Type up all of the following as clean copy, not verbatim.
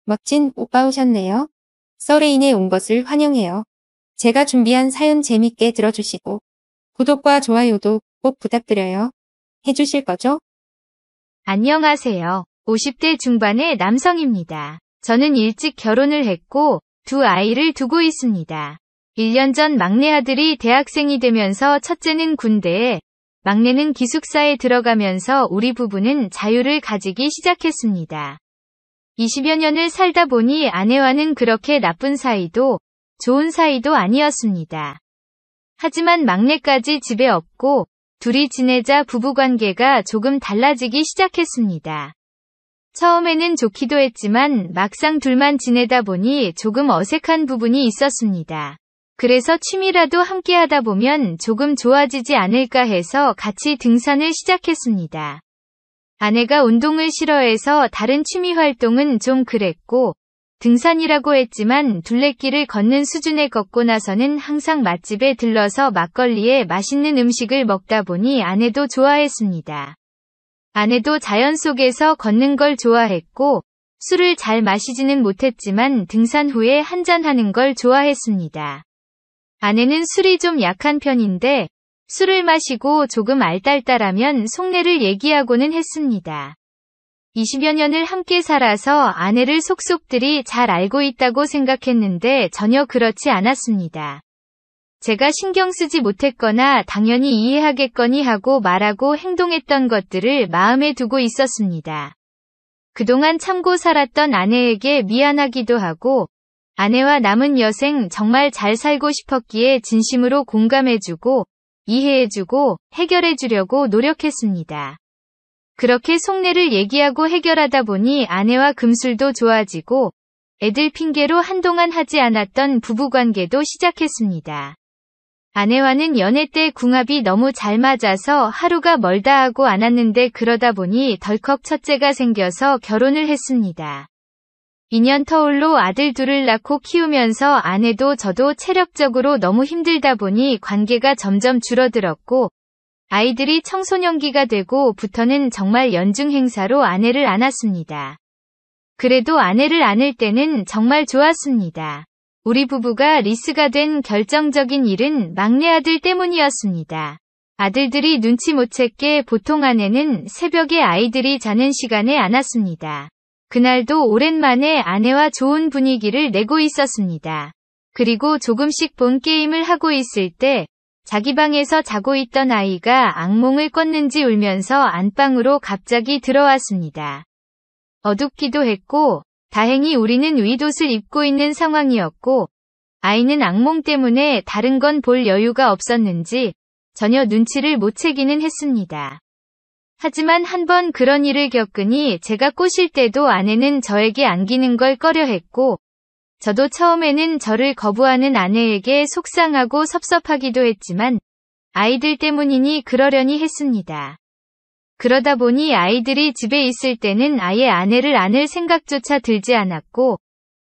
멋진 오빠 오셨네요. 서레인에 온 것을 환영해요. 제가 준비한 사연 재밌게 들어주시고 구독과 좋아요도 꼭 부탁드려요. 해주실 거죠? 안녕하세요. 50대 중반의 남성입니다. 저는 일찍 결혼을 했고 두 아이를 두고 있습니다. 1년 전 막내 아들이 대학생이 되면서 첫째는 군대에, 막내는 기숙사에 들어가면서 우리 부부는 자유를 가지기 시작했습니다. 20여 년을 살다 보니 아내와는 그렇게 나쁜 사이도, 좋은 사이도 아니었습니다. 하지만 막내까지 집에 없고 둘이 지내자 부부관계가 조금 달라지기 시작했습니다. 처음에는 좋기도 했지만 막상 둘만 지내다 보니 조금 어색한 부분이 있었습니다. 그래서 취미라도 함께 하다 보면 조금 좋아지지 않을까 해서 같이 등산을 시작했습니다. 아내가 운동을 싫어해서 다른 취미 활동은 좀 그랬고, 등산이라고 했지만 둘레길을 걷는 수준에 걷고 나서는 항상 맛집에 들러서 막걸리에 맛있는 음식을 먹다 보니 아내도 좋아했습니다. 아내도 자연 속에서 걷는 걸 좋아했고, 술을 잘 마시지는 못했지만 등산 후에 한잔하는 걸 좋아했습니다. 아내는 술이 좀 약한 편인데, 술을 마시고 조금 알딸딸하면 속내를 얘기하고는 했습니다. 20여 년을 함께 살아서 아내를 속속들이 잘 알고 있다고 생각했는데 전혀 그렇지 않았습니다. 제가 신경 쓰지 못했거나 당연히 이해하겠거니 하고 말하고 행동했던 것들을 마음에 두고 있었습니다. 그동안 참고 살았던 아내에게 미안하기도 하고, 아내와 남은 여생 정말 잘 살고 싶었기에 진심으로 공감해주고, 이해해주고, 해결해주려고 노력했습니다. 그렇게 속내를 얘기하고 해결하다 보니 아내와 금술도 좋아지고, 애들 핑계로 한동안 하지 않았던 부부관계도 시작했습니다. 아내와는 연애 때 궁합이 너무 잘 맞아서 하루가 멀다 하고 않았는데 그러다 보니 덜컥 첫째가 생겨서 결혼을 했습니다. 2년 터울로 아들 둘을 낳고 키우면서 아내도 저도 체력적으로 너무 힘들다 보니 관계가 점점 줄어들었고, 아이들이 청소년기가 되고부터는 정말 연중 행사로 아내를 안았습니다. 그래도 아내를 안을 때는 정말 좋았습니다. 우리 부부가 리스가 된 결정적인 일은 막내 아들 때문이었습니다. 아들들이 눈치 못 챘게 보통 아내는 새벽에 아이들이 자는 시간에 안았습니다. 그날도 오랜만에 아내와 좋은 분위기를 내고 있었습니다. 그리고 조금씩 본 게임을 하고 있을 때 자기 방에서 자고 있던 아이가 악몽을 꿨는지 울면서 안방으로 갑자기 들어왔습니다. 어둡기도 했고 다행히 우리는 윗옷을 입고 있는 상황이었고 아이는 악몽 때문에 다른 건 볼 여유가 없었는지 전혀 눈치를 못 채기는 했습니다. 하지만 한번 그런 일을 겪으니 제가 꼬실 때도 아내는 저에게 안기는 걸 꺼려했고 저도 처음에는 저를 거부하는 아내에게 속상하고 섭섭하기도 했지만 아이들 때문이니 그러려니 했습니다. 그러다 보니 아이들이 집에 있을 때는 아예 아내를 안을 생각조차 들지 않았고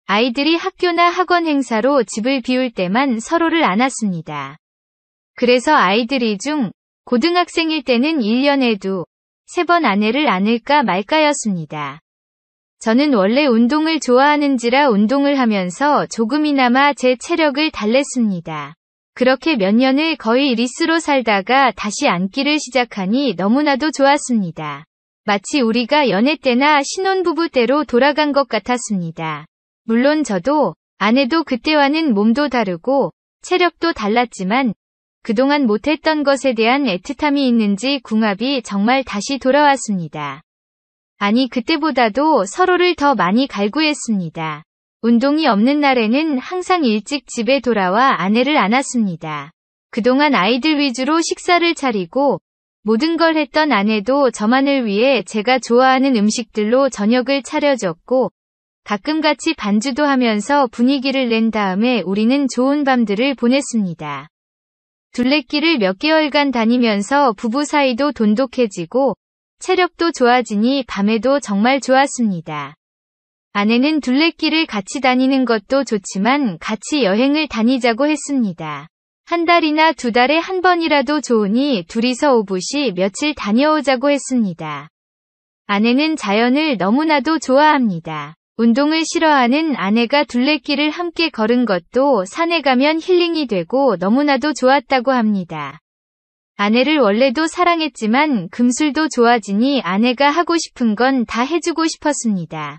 아이들이 학교나 학원 행사로 집을 비울 때만 서로를 안았습니다. 그래서 아이들이 고등학생일 때는 1년에도 3번 아내를 안을까 말까였습니다. 저는 원래 운동을 좋아하는지라 운동을 하면서 조금이나마 제 체력을 달랬습니다. 그렇게 몇 년을 거의 리스로 살다가 다시 앉기를 시작하니 너무나도 좋았습니다. 마치 우리가 연애 때나 신혼부부 때로 돌아간 것 같았습니다. 물론 저도, 아내도 그때와는 몸도 다르고 체력도 달랐지만 그동안 못했던 것에 대한 애틋함이 있는지 궁합이 정말 다시 돌아왔습니다. 아니 그때보다도 서로를 더 많이 갈구했습니다. 운동이 없는 날에는 항상 일찍 집에 돌아와 아내를 안았습니다. 그동안 아이들 위주로 식사를 차리고 모든 걸 했던 아내도 저만을 위해 제가 좋아하는 음식들로 저녁을 차려줬고 가끔 같이 반주도 하면서 분위기를 낸 다음에 우리는 좋은 밤들을 보냈습니다. 둘레길을 몇 개월간 다니면서 부부 사이도 돈독해지고 체력도 좋아지니 밤에도 정말 좋았습니다. 아내는 둘레길을 같이 다니는 것도 좋지만 같이 여행을 다니자고 했습니다. 한 달이나 2달에 한 번이라도 좋으니 둘이서 오붓이 며칠 다녀오자고 했습니다. 아내는 자연을 너무나도 좋아합니다. 운동을 싫어하는 아내가 둘레길을 함께 걸은 것도 산에 가면 힐링이 되고 너무나도 좋았다고 합니다. 아내를 원래도 사랑했지만 금술도 좋아지니 아내가 하고 싶은 건 다 해주고 싶었습니다.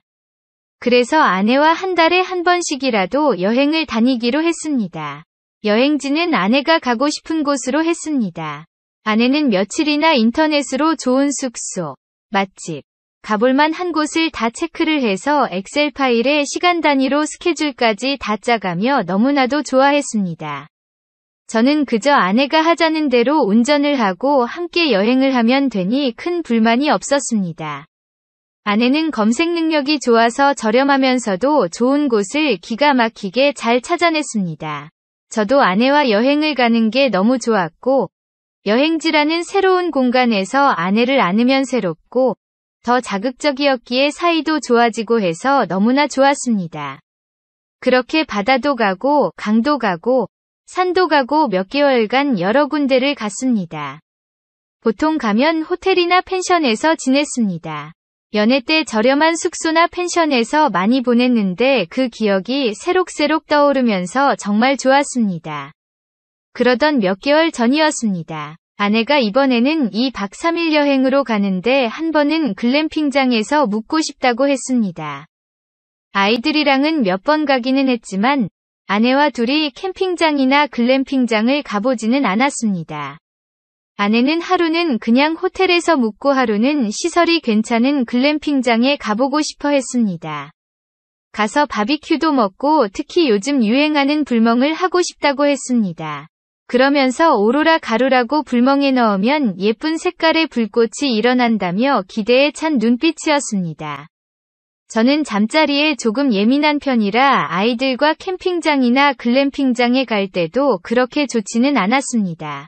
그래서 아내와 한 달에 한 번씩이라도 여행을 다니기로 했습니다. 여행지는 아내가 가고 싶은 곳으로 했습니다. 아내는 며칠이나 인터넷으로 좋은 숙소, 맛집, 가볼만 한 곳을 다 체크를 해서 엑셀 파일에 시간 단위로 스케줄까지 다 짜가며 너무나도 좋아했습니다. 저는 그저 아내가 하자는 대로 운전을 하고 함께 여행을 하면 되니 큰 불만이 없었습니다. 아내는 검색 능력이 좋아서 저렴하면서도 좋은 곳을 기가 막히게 잘 찾아냈습니다. 저도 아내와 여행을 가는 게 너무 좋았고, 여행지라는 새로운 공간에서 아내를 안으면 새롭고, 더 자극적이었기에 사이도 좋아지고 해서 너무나 좋았습니다. 그렇게 바다도 가고, 강도 가고, 산도 가고 몇 개월간 여러 군데를 갔습니다. 보통 가면 호텔이나 펜션에서 지냈습니다. 연애 때 저렴한 숙소나 펜션에서 많이 보냈는데 그 기억이 새록새록 떠오르면서 정말 좋았습니다. 그러던 몇 개월 전이었습니다. 아내가 이번에는 2박 3일 여행으로 가는데 한 번은 글램핑장에서 묵고 싶다고 했습니다. 아이들이랑은 몇 번 가기는 했지만 아내와 둘이 캠핑장이나 글램핑장을 가보지는 않았습니다. 아내는 하루는 그냥 호텔에서 묵고 하루는 시설이 괜찮은 글램핑장에 가보고 싶어 했습니다. 가서 바비큐도 먹고 특히 요즘 유행하는 불멍을 하고 싶다고 했습니다. 그러면서 오로라 가루라고 불멍에 넣으면 예쁜 색깔의 불꽃이 일어난다며 기대에 찬 눈빛이었습니다. 저는 잠자리에 조금 예민한 편이라 아이들과 캠핑장이나 글램핑장에 갈 때도 그렇게 좋지는 않았습니다.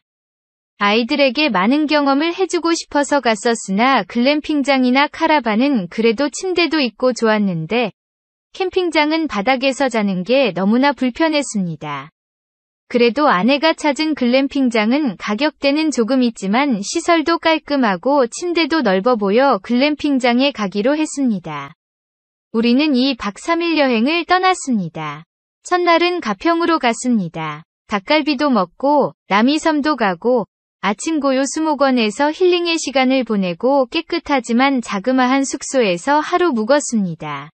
아이들에게 많은 경험을 해주고 싶어서 갔었으나 글램핑장이나 카라반은 그래도 침대도 있고 좋았는데 캠핑장은 바닥에서 자는 게 너무나 불편했습니다. 그래도 아내가 찾은 글램핑장은 가격대는 조금 있지만 시설도 깔끔하고 침대도 넓어 보여 글램핑장에 가기로 했습니다. 우리는 2박 3일 여행을 떠났습니다. 첫날은 가평으로 갔습니다. 닭갈비도 먹고 남이섬도 가고 아침 고요 수목원에서 힐링의 시간을 보내고 깨끗하지만 자그마한 숙소에서 하루 묵었습니다.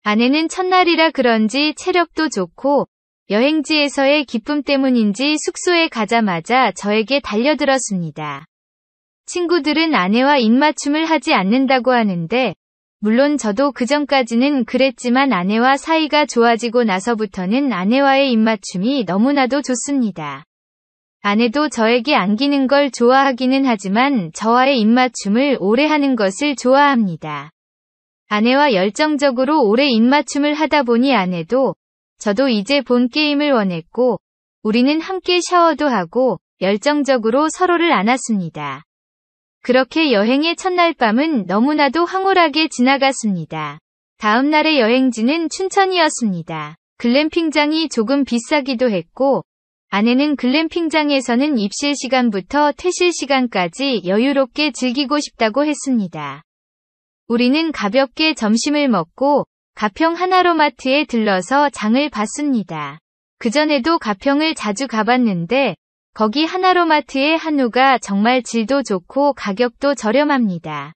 아내는 첫날이라 그런지 체력도 좋고 여행지에서의 기쁨 때문인지 숙소에 가자마자 저에게 달려들었습니다. 친구들은 아내와 입맞춤을 하지 않는다고 하는데 물론 저도 그전까지는 그랬지만 아내와 사이가 좋아지고 나서부터는 아내와의 입맞춤이 너무나도 좋습니다. 아내도 저에게 안기는 걸 좋아하기는 하지만 저와의 입맞춤을 오래 하는 것을 좋아합니다. 아내와 열정적으로 오래 입맞춤을 하다 보니 아내도 저도 이제 본 게임을 원했고 우리는 함께 샤워도 하고 열정적으로 서로를 안았습니다. 그렇게 여행의 첫날 밤은 너무나도 황홀하게 지나갔습니다. 다음 날의 여행지는 춘천이었습니다. 글램핑장이 조금 비싸기도 했고 아내는 글램핑장에서는 입실 시간부터 퇴실 시간까지 여유롭게 즐기고 싶다고 했습니다. 우리는 가볍게 점심을 먹고 가평 하나로마트에 들러서 장을 봤습니다. 그전에도 가평을 자주 가봤는데 거기 하나로마트의 한우가 정말 질도 좋고 가격도 저렴합니다.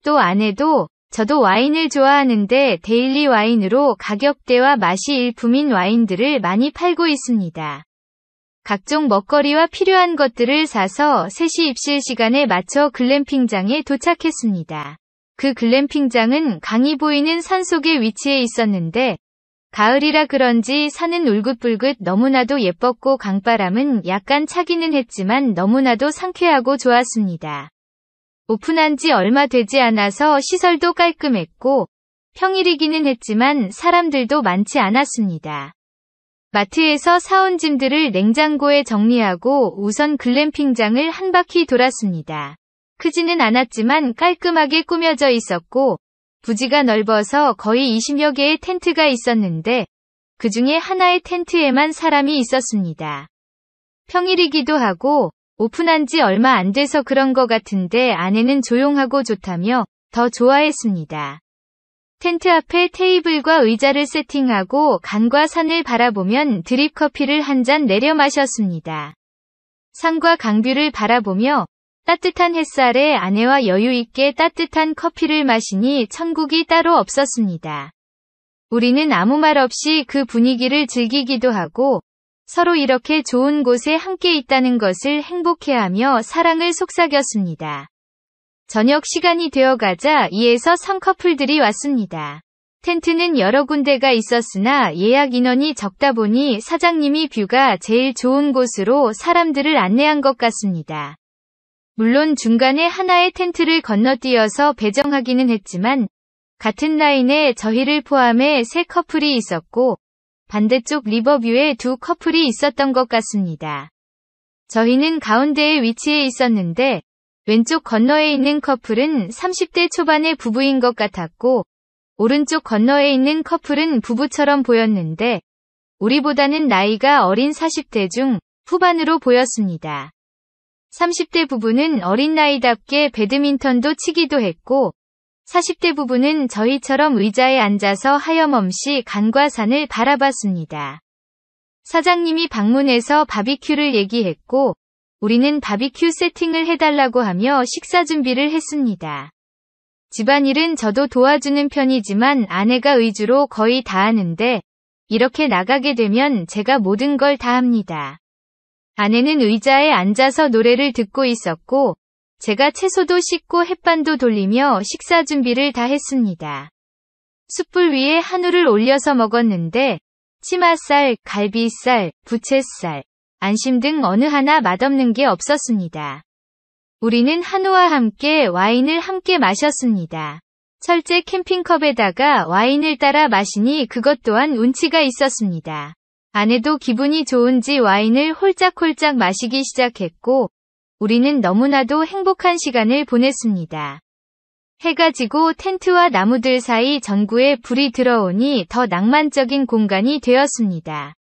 또 아내도 저도 와인을 좋아하는데 데일리 와인으로 가격대와 맛이 일품인 와인들을 많이 팔고 있습니다. 각종 먹거리와 필요한 것들을 사서 3시 입실 시간에 맞춰 글램핑장에 도착했습니다. 그 글램핑장은 강이 보이는 산속에 위치해 있었는데 가을이라 그런지 산은 울긋불긋 너무나도 예뻤고 강바람은 약간 차기는 했지만 너무나도 상쾌하고 좋았습니다. 오픈한 지 얼마 되지 않아서 시설도 깔끔했고 평일이기는 했지만 사람들도 많지 않았습니다. 마트에서 사온 짐들을 냉장고에 정리하고 우선 글램핑장을 한 바퀴 돌았습니다. 크지는 않았지만 깔끔하게 꾸며져 있었고 부지가 넓어서 거의 20여 개의 텐트가 있었는데 그 중에 하나의 텐트에만 사람이 있었습니다. 평일이기도 하고 오픈한 지 얼마 안 돼서 그런 것 같은데 아내는 조용하고 좋다며 더 좋아했습니다. 텐트 앞에 테이블과 의자를 세팅하고 강과 산을 바라보면 드립 커피를 한 잔 내려 마셨습니다. 산과 강뷰를 바라보며 따뜻한 햇살에 아내와 여유 있게 따뜻한 커피를 마시니 천국이 따로 없었습니다. 우리는 아무 말 없이 그 분위기를 즐기기도 하고 서로 이렇게 좋은 곳에 함께 있다는 것을 행복해하며 사랑을 속삭였습니다. 저녁 시간이 되어가자 2에서 3 커플들이 왔습니다. 텐트는 여러 군데가 있었으나 예약 인원이 적다 보니 사장님이 뷰가 제일 좋은 곳으로 사람들을 안내한 것 같습니다. 물론 중간에 하나의 텐트를 건너뛰어서 배정하기는 했지만 같은 라인에 저희를 포함해 3 커플이 있었고 반대쪽 리버뷰에 2 커플이 있었던 것 같습니다. 저희는 가운데에 위치해 있었는데 왼쪽 건너에 있는 커플은 30대 초반의 부부인 것 같았고 오른쪽 건너에 있는 커플은 부부처럼 보였는데 우리보다는 나이가 어린 40대 중 후반으로 보였습니다. 30대 부부는 어린 나이답게 배드민턴도 치기도 했고 40대 부부는 저희처럼 의자에 앉아서 하염없이 강과 산을 바라봤습니다. 사장님이 방문해서 바비큐를 얘기했고 우리는 바비큐 세팅을 해달라고 하며 식사 준비를 했습니다. 집안일은 저도 도와주는 편이지만 아내가 의주로 거의 다 하는데 이렇게 나가게 되면 제가 모든 걸 다 합니다. 아내는 의자에 앉아서 노래를 듣고 있었고 제가 채소도 씻고 햇반도 돌리며 식사 준비를 다 했습니다. 숯불 위에 한우를 올려서 먹었는데 치맛살, 갈비살, 부채살, 안심 등 어느 하나 맛없는 게 없었습니다. 우리는 한우와 함께 와인을 함께 마셨습니다. 철제 캠핑컵에다가 와인을 따라 마시니 그것 또한 운치가 있었습니다. 아내도 기분이 좋은지 와인을 홀짝홀짝 마시기 시작했고 우리는 너무나도 행복한 시간을 보냈습니다. 해가 지고 텐트와 나무들 사이 전구에 불이 들어오니 더 낭만적인 공간이 되었습니다.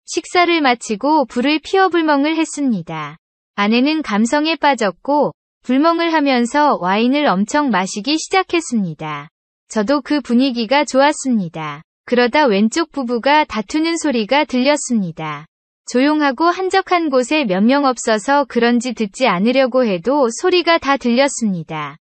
식사를 마치고 불을 피워 불멍을 했습니다. 아내는 감성에 빠졌고 불멍을 하면서 와인을 엄청 마시기 시작했습니다. 저도 그 분위기가 좋았습니다. 그러다 왼쪽 부부가 다투는 소리가 들렸습니다. 조용하고 한적한 곳에 몇 명 없어서 그런지 듣지 않으려고 해도 소리가 다 들렸습니다.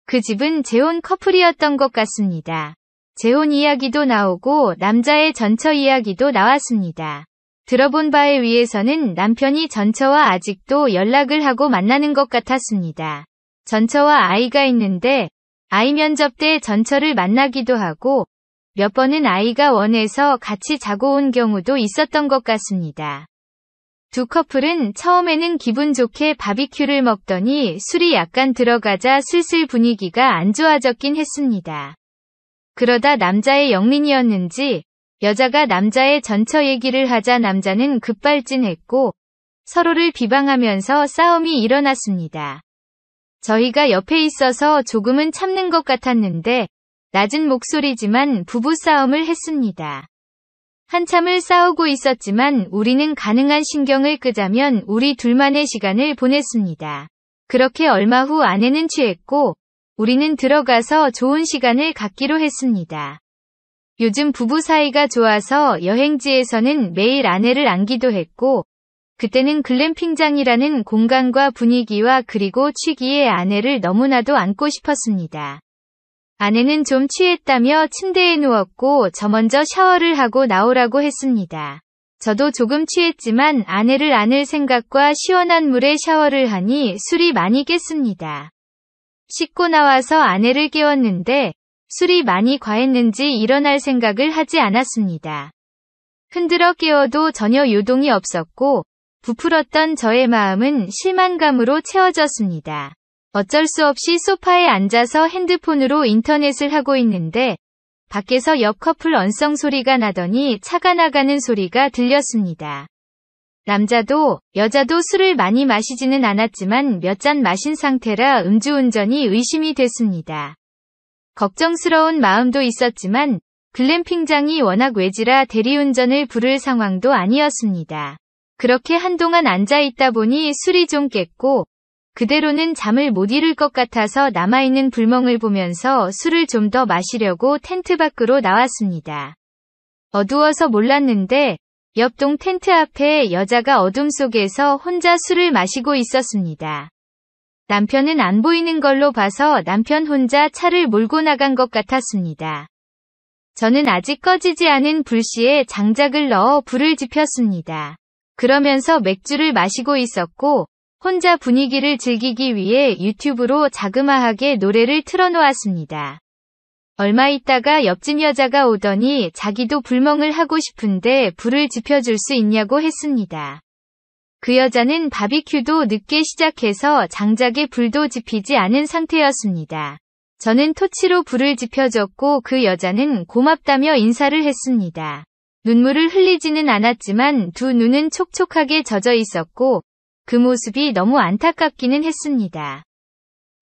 그 집은 재혼 커플이었던 것 같습니다. 재혼 이야기도 나오고 남자의 전처 이야기도 나왔습니다. 들어본 바에 의해서는 남편이 전처와 아직도 연락을 하고 만나는 것 같았습니다. 전처와 아이가 있는데 아이 면접 때 전처를 만나기도 하고 몇 번은 아이가 원해서 같이 자고 온 경우도 있었던 것 같습니다. 2 커플은 처음에는 기분 좋게 바비큐를 먹더니 술이 약간 들어가자 슬슬 분위기가 안 좋아졌긴 했습니다. 그러다 남자의 영린이었는지 여자가 남자의 전처 얘기를 하자 남자는 급발진했고 서로를 비방하면서 싸움이 일어났습니다. 저희가 옆에 있어서 조금은 참는 것 같았는데 낮은 목소리지만 부부싸움을 했습니다. 한참을 싸우고 있었지만 우리는 가능한 신경을 끄자면 우리 둘만의 시간을 보냈습니다. 그렇게 얼마 후 아내는 취했고 우리는 들어가서 좋은 시간을 갖기로 했습니다. 요즘 부부 사이가 좋아서 여행지에서는 매일 아내를 안기도 했고 그때는 글램핑장이라는 공간과 분위기와 그리고 취기에 아내를 너무나도 안고 싶었습니다. 아내는 좀 취했다며 침대에 누웠고 저 먼저 샤워를 하고 나오라고 했습니다. 저도 조금 취했지만 아내를 안을 생각과 시원한 물에 샤워를 하니 술이 많이 깼습니다. 씻고 나와서 아내를 깨웠는데 술이 많이 과했는지 일어날 생각을 하지 않았습니다. 흔들어 깨워도 전혀 요동이 없었고 부풀었던 저의 마음은 실망감으로 채워졌습니다. 어쩔 수 없이 소파에 앉아서 핸드폰으로 인터넷을 하고 있는데 밖에서 옆 커플 언성 소리가 나더니 차가 나가는 소리가 들렸습니다. 남자도 여자도 술을 많이 마시지는 않았지만 몇 잔 마신 상태라 음주운전이 의심이 됐습니다. 걱정스러운 마음도 있었지만 글램핑장이 워낙 외지라 대리운전을 부를 상황도 아니었습니다. 그렇게 한동안 앉아있다 보니 술이 좀 깼고 그대로는 잠을 못 이룰 것 같아서 남아있는 불멍을 보면서 술을 좀 더 마시려고 텐트 밖으로 나왔습니다. 어두워서 몰랐는데 옆동 텐트 앞에 여자가 어둠 속에서 혼자 술을 마시고 있었습니다. 남편은 안 보이는 걸로 봐서 남편 혼자 차를 몰고 나간 것 같았습니다. 저는 아직 꺼지지 않은 불씨에 장작을 넣어 불을 지폈습니다. 그러면서 맥주를 마시고 있었고 혼자 분위기를 즐기기 위해 유튜브로 자그마하게 노래를 틀어놓았습니다. 얼마 있다가 옆집 여자가 오더니 자기도 불멍을 하고 싶은데 불을 지펴줄 수 있냐고 했습니다. 그 여자는 바비큐도 늦게 시작해서 장작에 불도 지피지 않은 상태였습니다. 저는 토치로 불을 지펴줬고 그 여자는 고맙다며 인사를 했습니다. 눈물을 흘리지는 않았지만 두 눈은 촉촉하게 젖어 있었고 그 모습이 너무 안타깝기는 했습니다.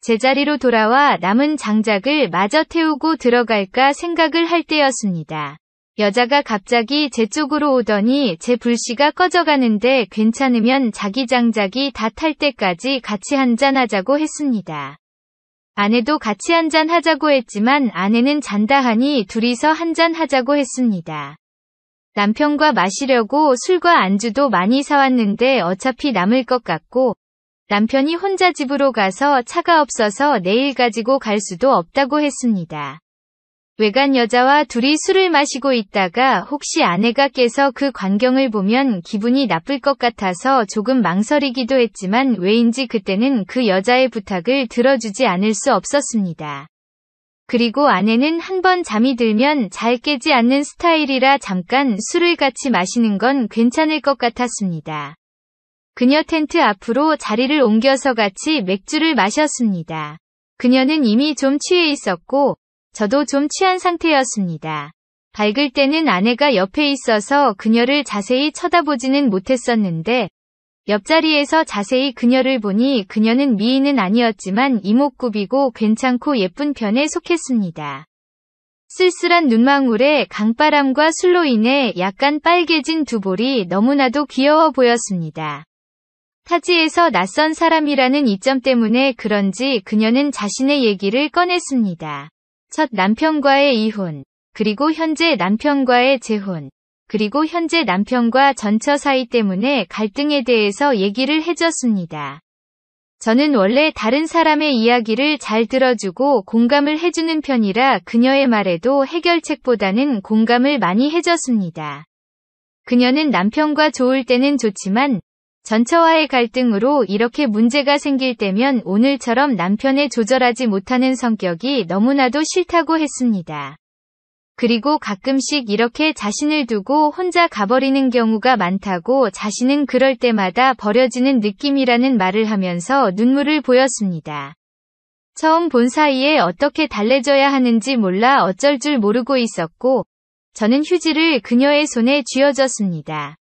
제자리로 돌아와 남은 장작을 마저 태우고 들어갈까 생각을 할 때였습니다. 여자가 갑자기 제 쪽으로 오더니 제 불씨가 꺼져가는데 괜찮으면 자기 장작이 다 탈 때까지 같이 한잔하자고 했습니다. 아내도 같이 한잔하자고 했지만 아내는 잔다 하니 둘이서 한잔하자고 했습니다. 남편과 마시려고 술과 안주도 많이 사왔는데 어차피 남을 것 같고 남편이 혼자 집으로 가서 차가 없어서 내일 가지고 갈 수도 없다고 했습니다. 외간 여자와 둘이 술을 마시고 있다가 혹시 아내가 깨서 그 광경을 보면 기분이 나쁠 것 같아서 조금 망설이기도 했지만 왜인지 그때는 그 여자의 부탁을 들어주지 않을 수 없었습니다. 그리고 아내는 한번 잠이 들면 잘 깨지 않는 스타일이라 잠깐 술을 같이 마시는 건 괜찮을 것 같았습니다. 그녀 텐트 앞으로 자리를 옮겨서 같이 맥주를 마셨습니다. 그녀는 이미 좀 취해 있었고 저도 좀 취한 상태였습니다. 밝을 때는 아내가 옆에 있어서 그녀를 자세히 쳐다보지는 못했었는데 옆자리에서 자세히 그녀를 보니 그녀는 미인은 아니었지만 이목구비고 괜찮고 예쁜 편에 속했습니다. 쓸쓸한 눈망울에 강바람과 술로 인해 약간 빨개진 두 볼이 너무나도 귀여워 보였습니다. 타지에서 낯선 사람이라는 이점 때문에 그런지 그녀는 자신의 얘기를 꺼냈습니다. 첫 남편과의 이혼, 그리고 현재 남편과의 재혼, 그리고 현재 남편과 전처 사이 때문에 갈등에 대해서 얘기를 해줬습니다. 저는 원래 다른 사람의 이야기를 잘 들어주고 공감을 해주는 편이라 그녀의 말에도 해결책보다는 공감을 많이 해줬습니다. 그녀는 남편과 좋을 때는 좋지만 전처와의 갈등으로 이렇게 문제가 생길 때면 오늘처럼 남편에 조절하지 못하는 성격이 너무나도 싫다고 했습니다. 그리고 가끔씩 이렇게 자신을 두고 혼자 가버리는 경우가 많다고 자신은 그럴 때마다 버려지는 느낌이라는 말을 하면서 눈물을 보였습니다. 처음 본 사이에 어떻게 달래줘야 하는지 몰라 어쩔 줄 모르고 있었고 저는 휴지를 그녀의 손에 쥐어줬습니다.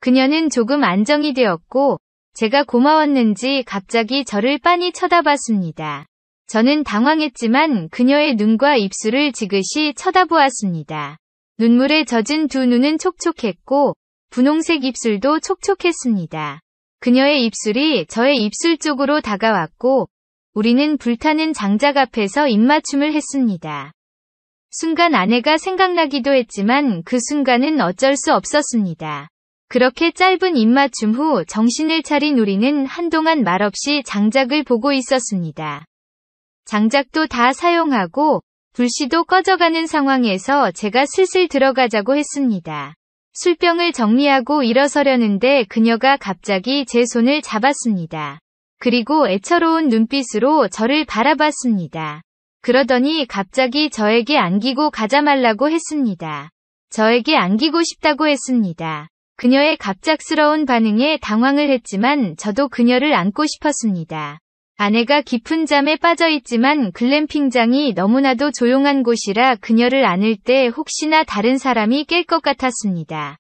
그녀는 조금 안정이 되었고 제가 고마웠는지 갑자기 저를 빤히 쳐다봤습니다. 저는 당황했지만 그녀의 눈과 입술을 지그시 쳐다보았습니다. 눈물에 젖은 두 눈은 촉촉했고 분홍색 입술도 촉촉했습니다. 그녀의 입술이 저의 입술 쪽으로 다가왔고 우리는 불타는 장작 앞에서 입맞춤을 했습니다. 순간 아내가 생각나기도 했지만 그 순간은 어쩔 수 없었습니다. 그렇게 짧은 입맞춤 후 정신을 차린 우리는 한동안 말없이 장작을 보고 있었습니다. 장작도 다 사용하고 불씨도 꺼져가는 상황에서 제가 슬슬 들어가자고 했습니다. 술병을 정리하고 일어서려는데 그녀가 갑자기 제 손을 잡았습니다. 그리고 애처로운 눈빛으로 저를 바라봤습니다. 그러더니 갑자기 저에게 안기고 가자 말라고 했습니다. 저에게 안기고 싶다고 했습니다. 그녀의 갑작스러운 반응에 당황을 했지만 저도 그녀를 안고 싶었습니다. 아내가 깊은 잠에 빠져 있지만 글램핑장이 너무나도 조용한 곳이라 그녀를 안을 때 혹시나 다른 사람이 깰 것 같았습니다.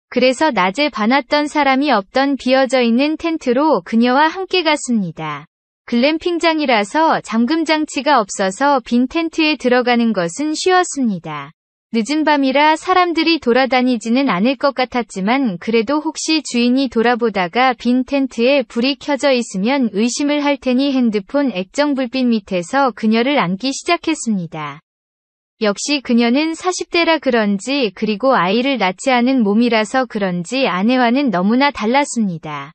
그래서 낮에 봐놨던 사람이 없던 비어져 있는 텐트로 그녀와 함께 갔습니다. 글램핑장이라서 잠금 장치가 없어서 빈 텐트에 들어가는 것은 쉬웠습니다. 늦은 밤이라 사람들이 돌아다니지는 않을 것 같았지만 그래도 혹시 주인이 돌아보다가 빈 텐트에 불이 켜져 있으면 의심을 할 테니 핸드폰 액정 불빛 밑에서 그녀를 안기 시작했습니다. 역시 그녀는 40대라 그런지 그리고 아이를 낳지 않은 몸이라서 그런지 아내와는 너무나 달랐습니다.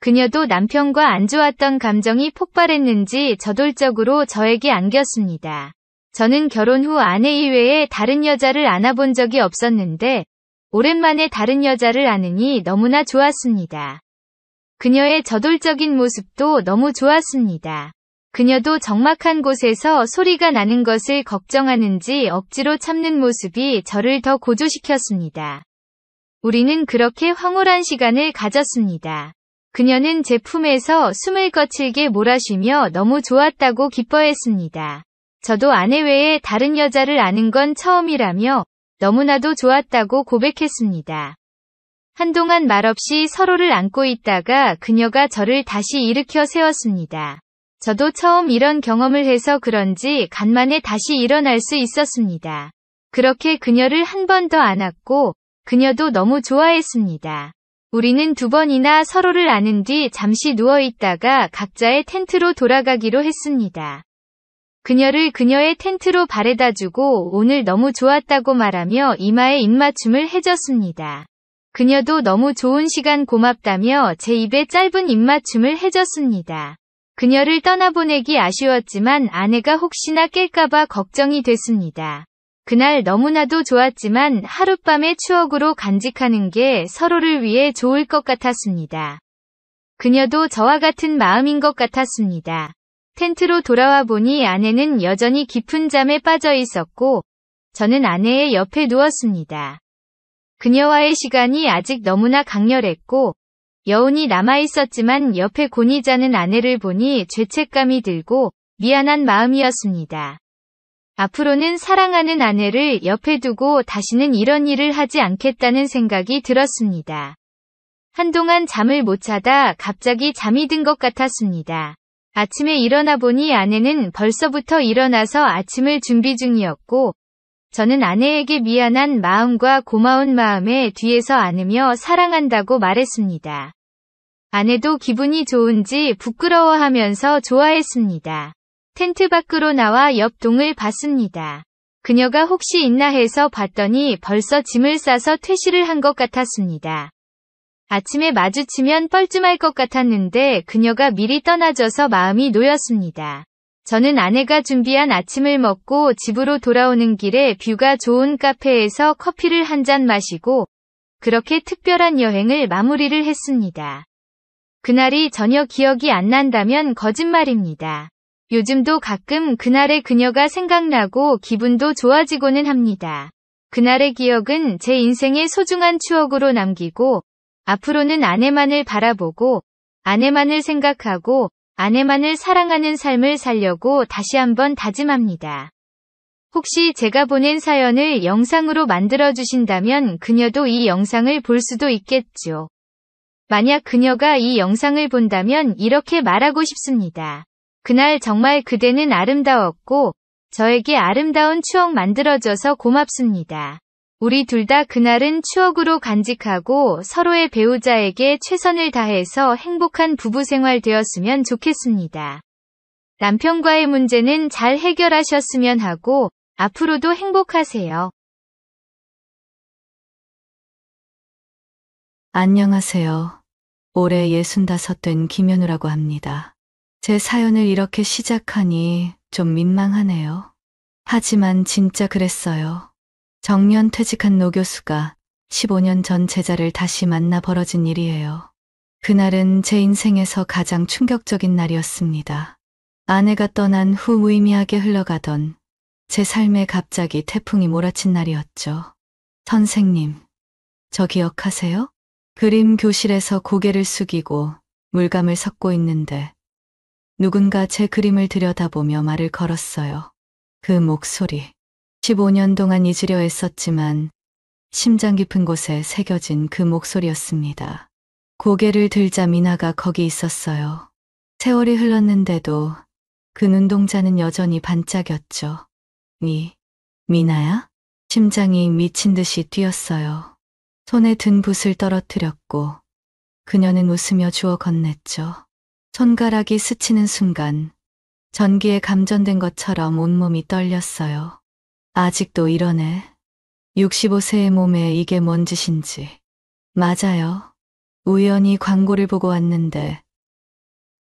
그녀도 남편과 안 좋았던 감정이 폭발했는지 저돌적으로 저에게 안겼습니다. 저는 결혼 후 아내 이외에 다른 여자를 안아본 적이 없었는데 오랜만에 다른 여자를 안으니 너무나 좋았습니다. 그녀의 저돌적인 모습도 너무 좋았습니다. 그녀도 적막한 곳에서 소리가 나는 것을 걱정하는지 억지로 참는 모습이 저를 더 고조시켰습니다. 우리는 그렇게 황홀한 시간을 가졌습니다. 그녀는 제 품에서 숨을 거칠게 몰아쉬며 너무 좋았다고 기뻐했습니다. 저도 아내 외에 다른 여자를 아는 건 처음이라며 너무나도 좋았다고 고백했습니다. 한동안 말없이 서로를 안고 있다가 그녀가 저를 다시 일으켜 세웠습니다. 저도 처음 이런 경험을 해서 그런지 간만에 다시 일어날 수 있었습니다. 그렇게 그녀를 한 번 더 안았고 그녀도 너무 좋아했습니다. 우리는 2번이나 서로를 안은 뒤 잠시 누워있다가 각자의 텐트로 돌아가기로 했습니다. 그녀를 그녀의 텐트로 바래다주고 오늘 너무 좋았다고 말하며 이마에 입맞춤을 해줬습니다. 그녀도 너무 좋은 시간 고맙다며 제 입에 짧은 입맞춤을 해줬습니다. 그녀를 떠나보내기 아쉬웠지만 아내가 혹시나 깰까봐 걱정이 됐습니다. 그날 너무나도 좋았지만 하룻밤의 추억으로 간직하는 게 서로를 위해 좋을 것 같았습니다. 그녀도 저와 같은 마음인 것 같았습니다. 텐트로 돌아와 보니 아내는 여전히 깊은 잠에 빠져 있었고 저는 아내의 옆에 누웠습니다. 그녀와의 시간이 아직 너무나 강렬했고 여운이 남아있었지만 옆에 곤히 자는 아내를 보니 죄책감이 들고 미안한 마음이었습니다. 앞으로는 사랑하는 아내를 옆에 두고 다시는 이런 일을 하지 않겠다는 생각이 들었습니다. 한동안 잠을 못 자다 갑자기 잠이 든 것 같았습니다. 아침에 일어나 보니 아내는 벌써부터 일어나서 아침을 준비 중이었고 저는 아내에게 미안한 마음과 고마운 마음에 뒤에서 안으며 사랑한다고 말했습니다. 아내도 기분이 좋은지 부끄러워하면서 좋아했습니다. 텐트 밖으로 나와 옆 동을 봤습니다. 그녀가 혹시 있나 해서 봤더니 벌써 짐을 싸서 퇴실을 한 것 같았습니다. 아침에 마주치면 뻘쭘할 것 같았는데 그녀가 미리 떠나줘서 마음이 놓였습니다. 저는 아내가 준비한 아침을 먹고 집으로 돌아오는 길에 뷰가 좋은 카페에서 커피를 한 잔 마시고 그렇게 특별한 여행을 마무리를 했습니다. 그날이 전혀 기억이 안 난다면 거짓말입니다. 요즘도 가끔 그날의 그녀가 생각나고 기분도 좋아지고는 합니다. 그날의 기억은 제 인생의 소중한 추억으로 남기고 앞으로는 아내만을 바라보고 아내만을 생각하고 아내만을 사랑하는 삶을 살려고 다시 한번 다짐합니다. 혹시 제가 보낸 사연을 영상으로 만들어주신다면 그녀도 이 영상을 볼 수도 있겠죠. 만약 그녀가 이 영상을 본다면 이렇게 말하고 싶습니다. 그날 정말 그대는 아름다웠고 저에게 아름다운 추억 만들어줘서 고맙습니다. 우리 둘 다 그날은 추억으로 간직하고 서로의 배우자에게 최선을 다해서 행복한 부부 생활 되었으면 좋겠습니다. 남편과의 문제는 잘 해결하셨으면 하고 앞으로도 행복하세요. 안녕하세요. 올해 65 된 김현우라고 합니다. 제 사연을 이렇게 시작하니 좀 민망하네요. 하지만 진짜 그랬어요. 정년 퇴직한 노 교수가 15년 전 제자를 다시 만나 벌어진 일이에요. 그날은 제 인생에서 가장 충격적인 날이었습니다. 아내가 떠난 후 무의미하게 흘러가던 제 삶에 갑자기 태풍이 몰아친 날이었죠. 선생님, 저 기억하세요? 그림 교실에서 고개를 숙이고 물감을 섞고 있는데 누군가 제 그림을 들여다보며 말을 걸었어요. 그 목소리. 15년 동안 잊으려 했었지만 심장 깊은 곳에 새겨진 그 목소리였습니다. 고개를 들자 미나가 거기 있었어요. 세월이 흘렀는데도 그 눈동자는 여전히 반짝였죠. 미나야? 심장이 미친 듯이 뛰었어요. 손에 든 붓을 떨어뜨렸고 그녀는 웃으며 주워 건넸죠. 손가락이 스치는 순간 전기에 감전된 것처럼 온몸이 떨렸어요. 아직도 이러네. 65세의 몸에 이게 뭔 짓인지. 맞아요. 우연히 광고를 보고 왔는데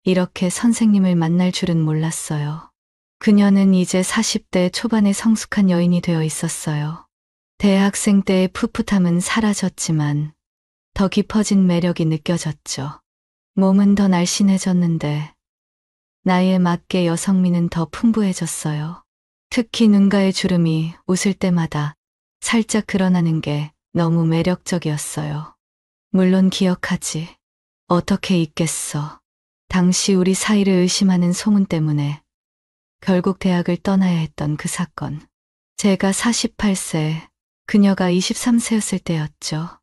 이렇게 선생님을 만날 줄은 몰랐어요. 그녀는 이제 40대 초반의 성숙한 여인이 되어 있었어요. 대학생 때의 풋풋함은 사라졌지만 더 깊어진 매력이 느껴졌죠. 몸은 더 날씬해졌는데 나이에 맞게 여성미는 더 풍부해졌어요. 특히 눈가의 주름이 웃을 때마다 살짝 드러나는 게 너무 매력적이었어요. 물론 기억하지. 어떻게 잊겠어. 당시 우리 사이를 의심하는 소문 때문에 결국 대학을 떠나야 했던 그 사건. 제가 48세, 그녀가 23세였을 때였죠.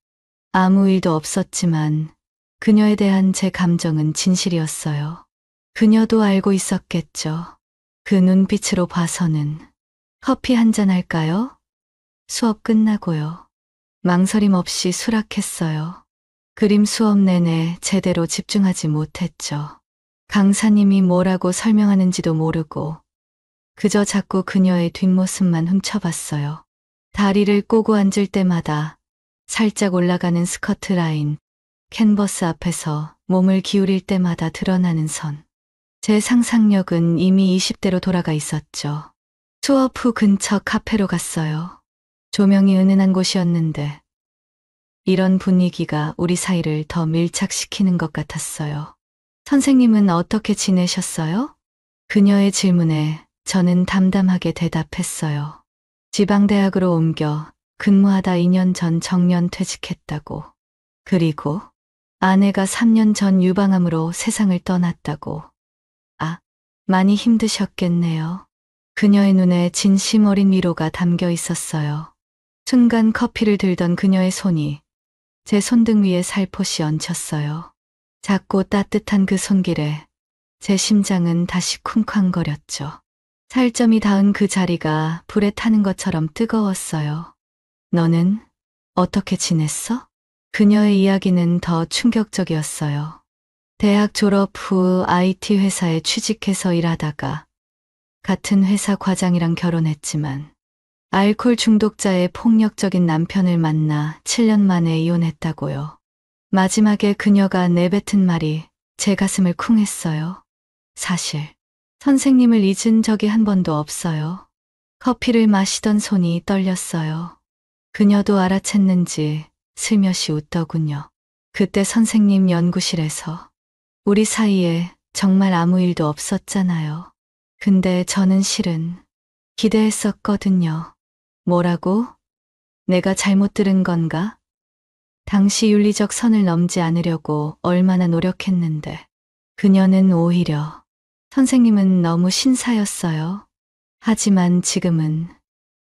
아무 일도 없었지만 그녀에 대한 제 감정은 진실이었어요. 그녀도 알고 있었겠죠. 그 눈빛으로 봐서는. 커피 한잔 할까요? 수업 끝나고요. 망설임 없이 수락했어요. 그림 수업 내내 제대로 집중하지 못했죠. 강사님이 뭐라고 설명하는지도 모르고 그저 자꾸 그녀의 뒷모습만 훔쳐봤어요. 다리를 꼬고 앉을 때마다 살짝 올라가는 스커트 라인, 캔버스 앞에서 몸을 기울일 때마다 드러나는 선. 제 상상력은 이미 20대로 돌아가 있었죠. 수업 후 근처 카페로 갔어요. 조명이 은은한 곳이었는데 이런 분위기가 우리 사이를 더 밀착시키는 것 같았어요. 선생님은 어떻게 지내셨어요? 그녀의 질문에 저는 담담하게 대답했어요. 지방대학으로 옮겨 근무하다 2년 전 정년 퇴직했다고. 그리고 아내가 3년 전 유방암으로 세상을 떠났다고. 아, 많이 힘드셨겠네요. 그녀의 눈에 진심 어린 위로가 담겨 있었어요. 순간 커피를 들던 그녀의 손이 제 손등 위에 살포시 얹혔어요. 작고 따뜻한 그 손길에 제 심장은 다시 쿵쾅거렸죠. 살점이 닿은 그 자리가 불에 타는 것처럼 뜨거웠어요. 너는 어떻게 지냈어? 그녀의 이야기는 더 충격적이었어요. 대학 졸업 후 IT 회사에 취직해서 일하다가 같은 회사 과장이랑 결혼했지만 알코올 중독자의 폭력적인 남편을 만나 7년 만에 이혼했다고요. 마지막에 그녀가 내뱉은 말이 제 가슴을 쿵 했어요. 사실 선생님을 잊은 적이 한 번도 없어요. 커피를 마시던 손이 떨렸어요. 그녀도 알아챘는지 슬며시 웃더군요. 그때 선생님 연구실에서 우리 사이에 정말 아무 일도 없었잖아요. 근데 저는 실은 기대했었거든요. 뭐라고? 내가 잘못 들은 건가? 당시 윤리적 선을 넘지 않으려고 얼마나 노력했는데 그녀는 오히려 선생님은 너무 신사였어요. 하지만 지금은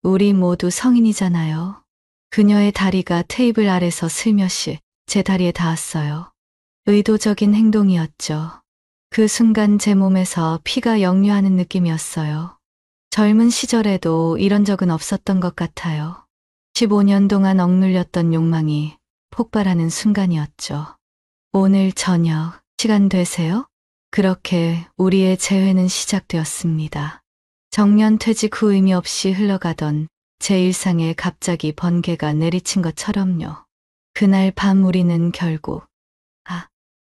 우리 모두 성인이잖아요. 그녀의 다리가 테이블 아래서 슬며시 제 다리에 닿았어요. 의도적인 행동이었죠. 그 순간 제 몸에서 피가 역류하는 느낌이었어요. 젊은 시절에도 이런 적은 없었던 것 같아요. 15년 동안 억눌렸던 욕망이 폭발하는 순간이었죠. 오늘 저녁 시간 되세요? 그렇게 우리의 재회는 시작되었습니다. 정년 퇴직 후 의미 없이 흘러가던 제 일상에 갑자기 번개가 내리친 것처럼요. 그날 밤 우리는 결국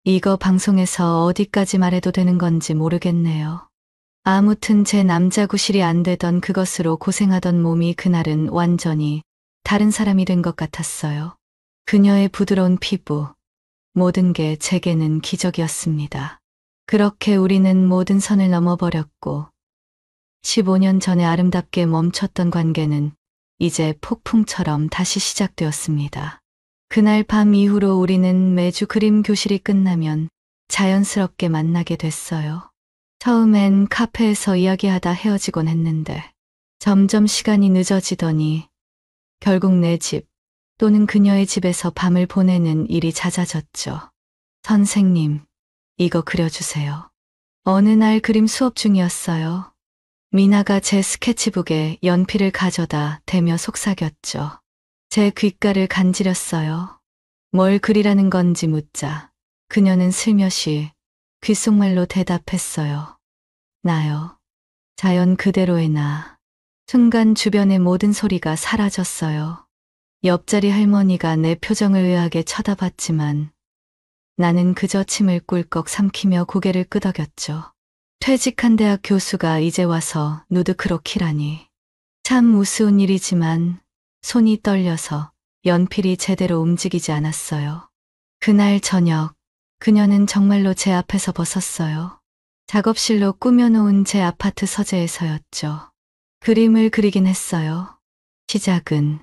이거 방송에서 어디까지 말해도 되는 건지 모르겠네요. 아무튼 제 남자 구실이 안 되던 그것으로 고생하던 몸이 그날은 완전히 다른 사람이 된 것 같았어요. 그녀의 부드러운 피부, 모든 게 제게는 기적이었습니다. 그렇게 우리는 모든 선을 넘어버렸고 15년 전에 아름답게 멈췄던 관계는 이제 폭풍처럼 다시 시작되었습니다. 그날 밤 이후로 우리는 매주 그림 교실이 끝나면 자연스럽게 만나게 됐어요. 처음엔 카페에서 이야기하다 헤어지곤 했는데 점점 시간이 늦어지더니 결국 내 집 또는 그녀의 집에서 밤을 보내는 일이 잦아졌죠. 선생님, 이거 그려주세요. 어느 날 그림 수업 중이었어요. 미나가 제 스케치북에 연필을 가져다 대며 속삭였죠. 제 귓가를 간지렸어요. 뭘 그리라는 건지 묻자 그녀는 슬며시 귓속말로 대답했어요. 나요. 자연 그대로의 나. 순간 주변의 모든 소리가 사라졌어요. 옆자리 할머니가 내 표정을 의아하게 쳐다봤지만 나는 그저 침을 꿀꺽 삼키며 고개를 끄덕였죠. 퇴직한 대학 교수가 이제 와서 누드크로키라니. 참 우스운 일이지만 손이 떨려서 연필이 제대로 움직이지 않았어요. 그날 저녁 그녀는 정말로 제 앞에서 벗었어요. 작업실로 꾸며놓은 제 아파트 서재에서였죠. 그림을 그리긴 했어요. 시작은.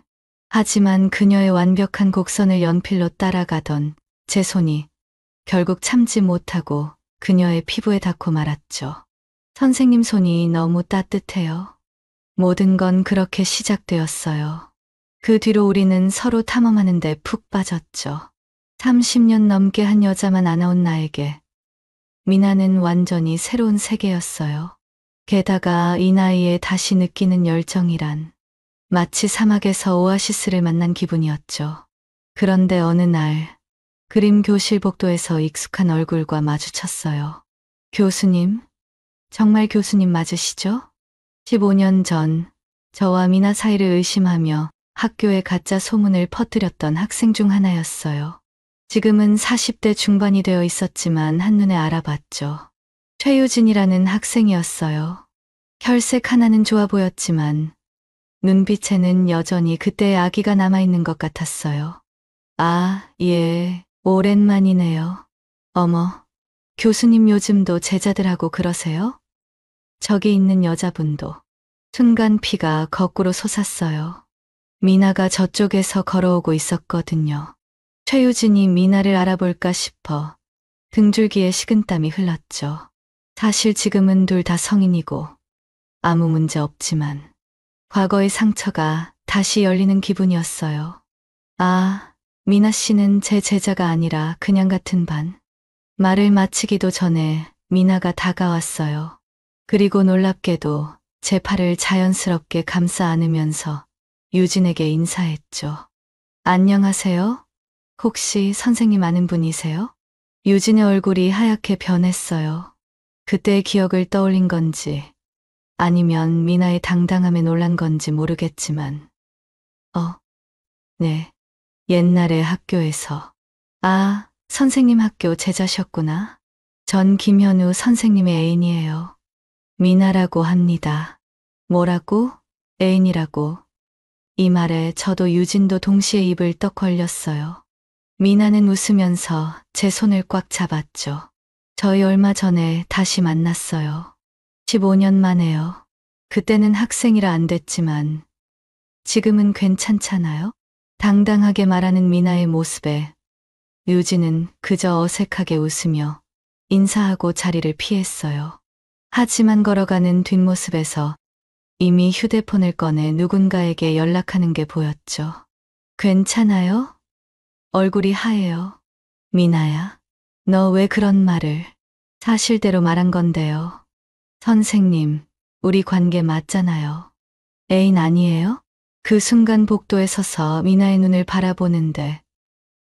하지만 그녀의 완벽한 곡선을 연필로 따라가던 제 손이 결국 참지 못하고 그녀의 피부에 닿고 말았죠. 선생님 손이 너무 따뜻해요. 모든 건 그렇게 시작되었어요. 그 뒤로 우리는 서로 탐험하는 데 푹 빠졌죠. 30년 넘게 한 여자만 안아온 나에게 미나는 완전히 새로운 세계였어요. 게다가 이 나이에 다시 느끼는 열정이란 마치 사막에서 오아시스를 만난 기분이었죠. 그런데 어느 날 그림 교실 복도에서 익숙한 얼굴과 마주쳤어요. 교수님? 정말 교수님 맞으시죠? 15년 전 저와 미나 사이를 의심하며 학교에 가짜 소문을 퍼뜨렸던 학생 중 하나였어요. 지금은 40대 중반이 되어 있었지만 한눈에 알아봤죠. 최유진이라는 학생이었어요. 혈색 하나는 좋아 보였지만 눈빛에는 여전히 그때의 아기가 남아있는 것 같았어요. 아, 예, 오랜만이네요. 어머, 교수님 요즘도 제자들하고 그러세요? 저기 있는 여자분도. 순간 피가 거꾸로 솟았어요. 미나가 저쪽에서 걸어오고 있었거든요. 최유진이 미나를 알아볼까 싶어 등줄기에 식은땀이 흘렀죠. 사실 지금은 둘 다 성인이고 아무 문제 없지만 과거의 상처가 다시 열리는 기분이었어요. 아, 미나 씨는 제 제자가 아니라 그냥 같은 반. 말을 마치기도 전에 미나가 다가왔어요. 그리고 놀랍게도 제 팔을 자연스럽게 감싸 안으면서 유진에게 인사했죠. 안녕하세요? 혹시 선생님 아는 분이세요? 유진의 얼굴이 하얗게 변했어요. 그때의 기억을 떠올린 건지 아니면 미나의 당당함에 놀란 건지 모르겠지만 네. 옛날에 학교에서 아, 선생님 학교 제자셨구나. 전 김현우 선생님의 애인이에요. 미나라고 합니다. 뭐라고? 애인이라고. 이 말에 저도 유진도 동시에 입을 떡 벌렸어요. 미나는 웃으면서 제 손을 꽉 잡았죠. 저희 얼마 전에 다시 만났어요. 15년 만에요. 그때는 학생이라 안 됐지만 지금은 괜찮잖아요? 당당하게 말하는 미나의 모습에 유진은 그저 어색하게 웃으며 인사하고 자리를 피했어요. 하지만 걸어가는 뒷모습에서 이미 휴대폰을 꺼내 누군가에게 연락하는 게 보였죠. 괜찮아요? 얼굴이 하얘요. 미나야, 너 왜 그런 말을? 사실대로 말한 건데요. 선생님, 우리 관계 맞잖아요. 애인 아니에요? 그 순간 복도에 서서 미나의 눈을 바라보는데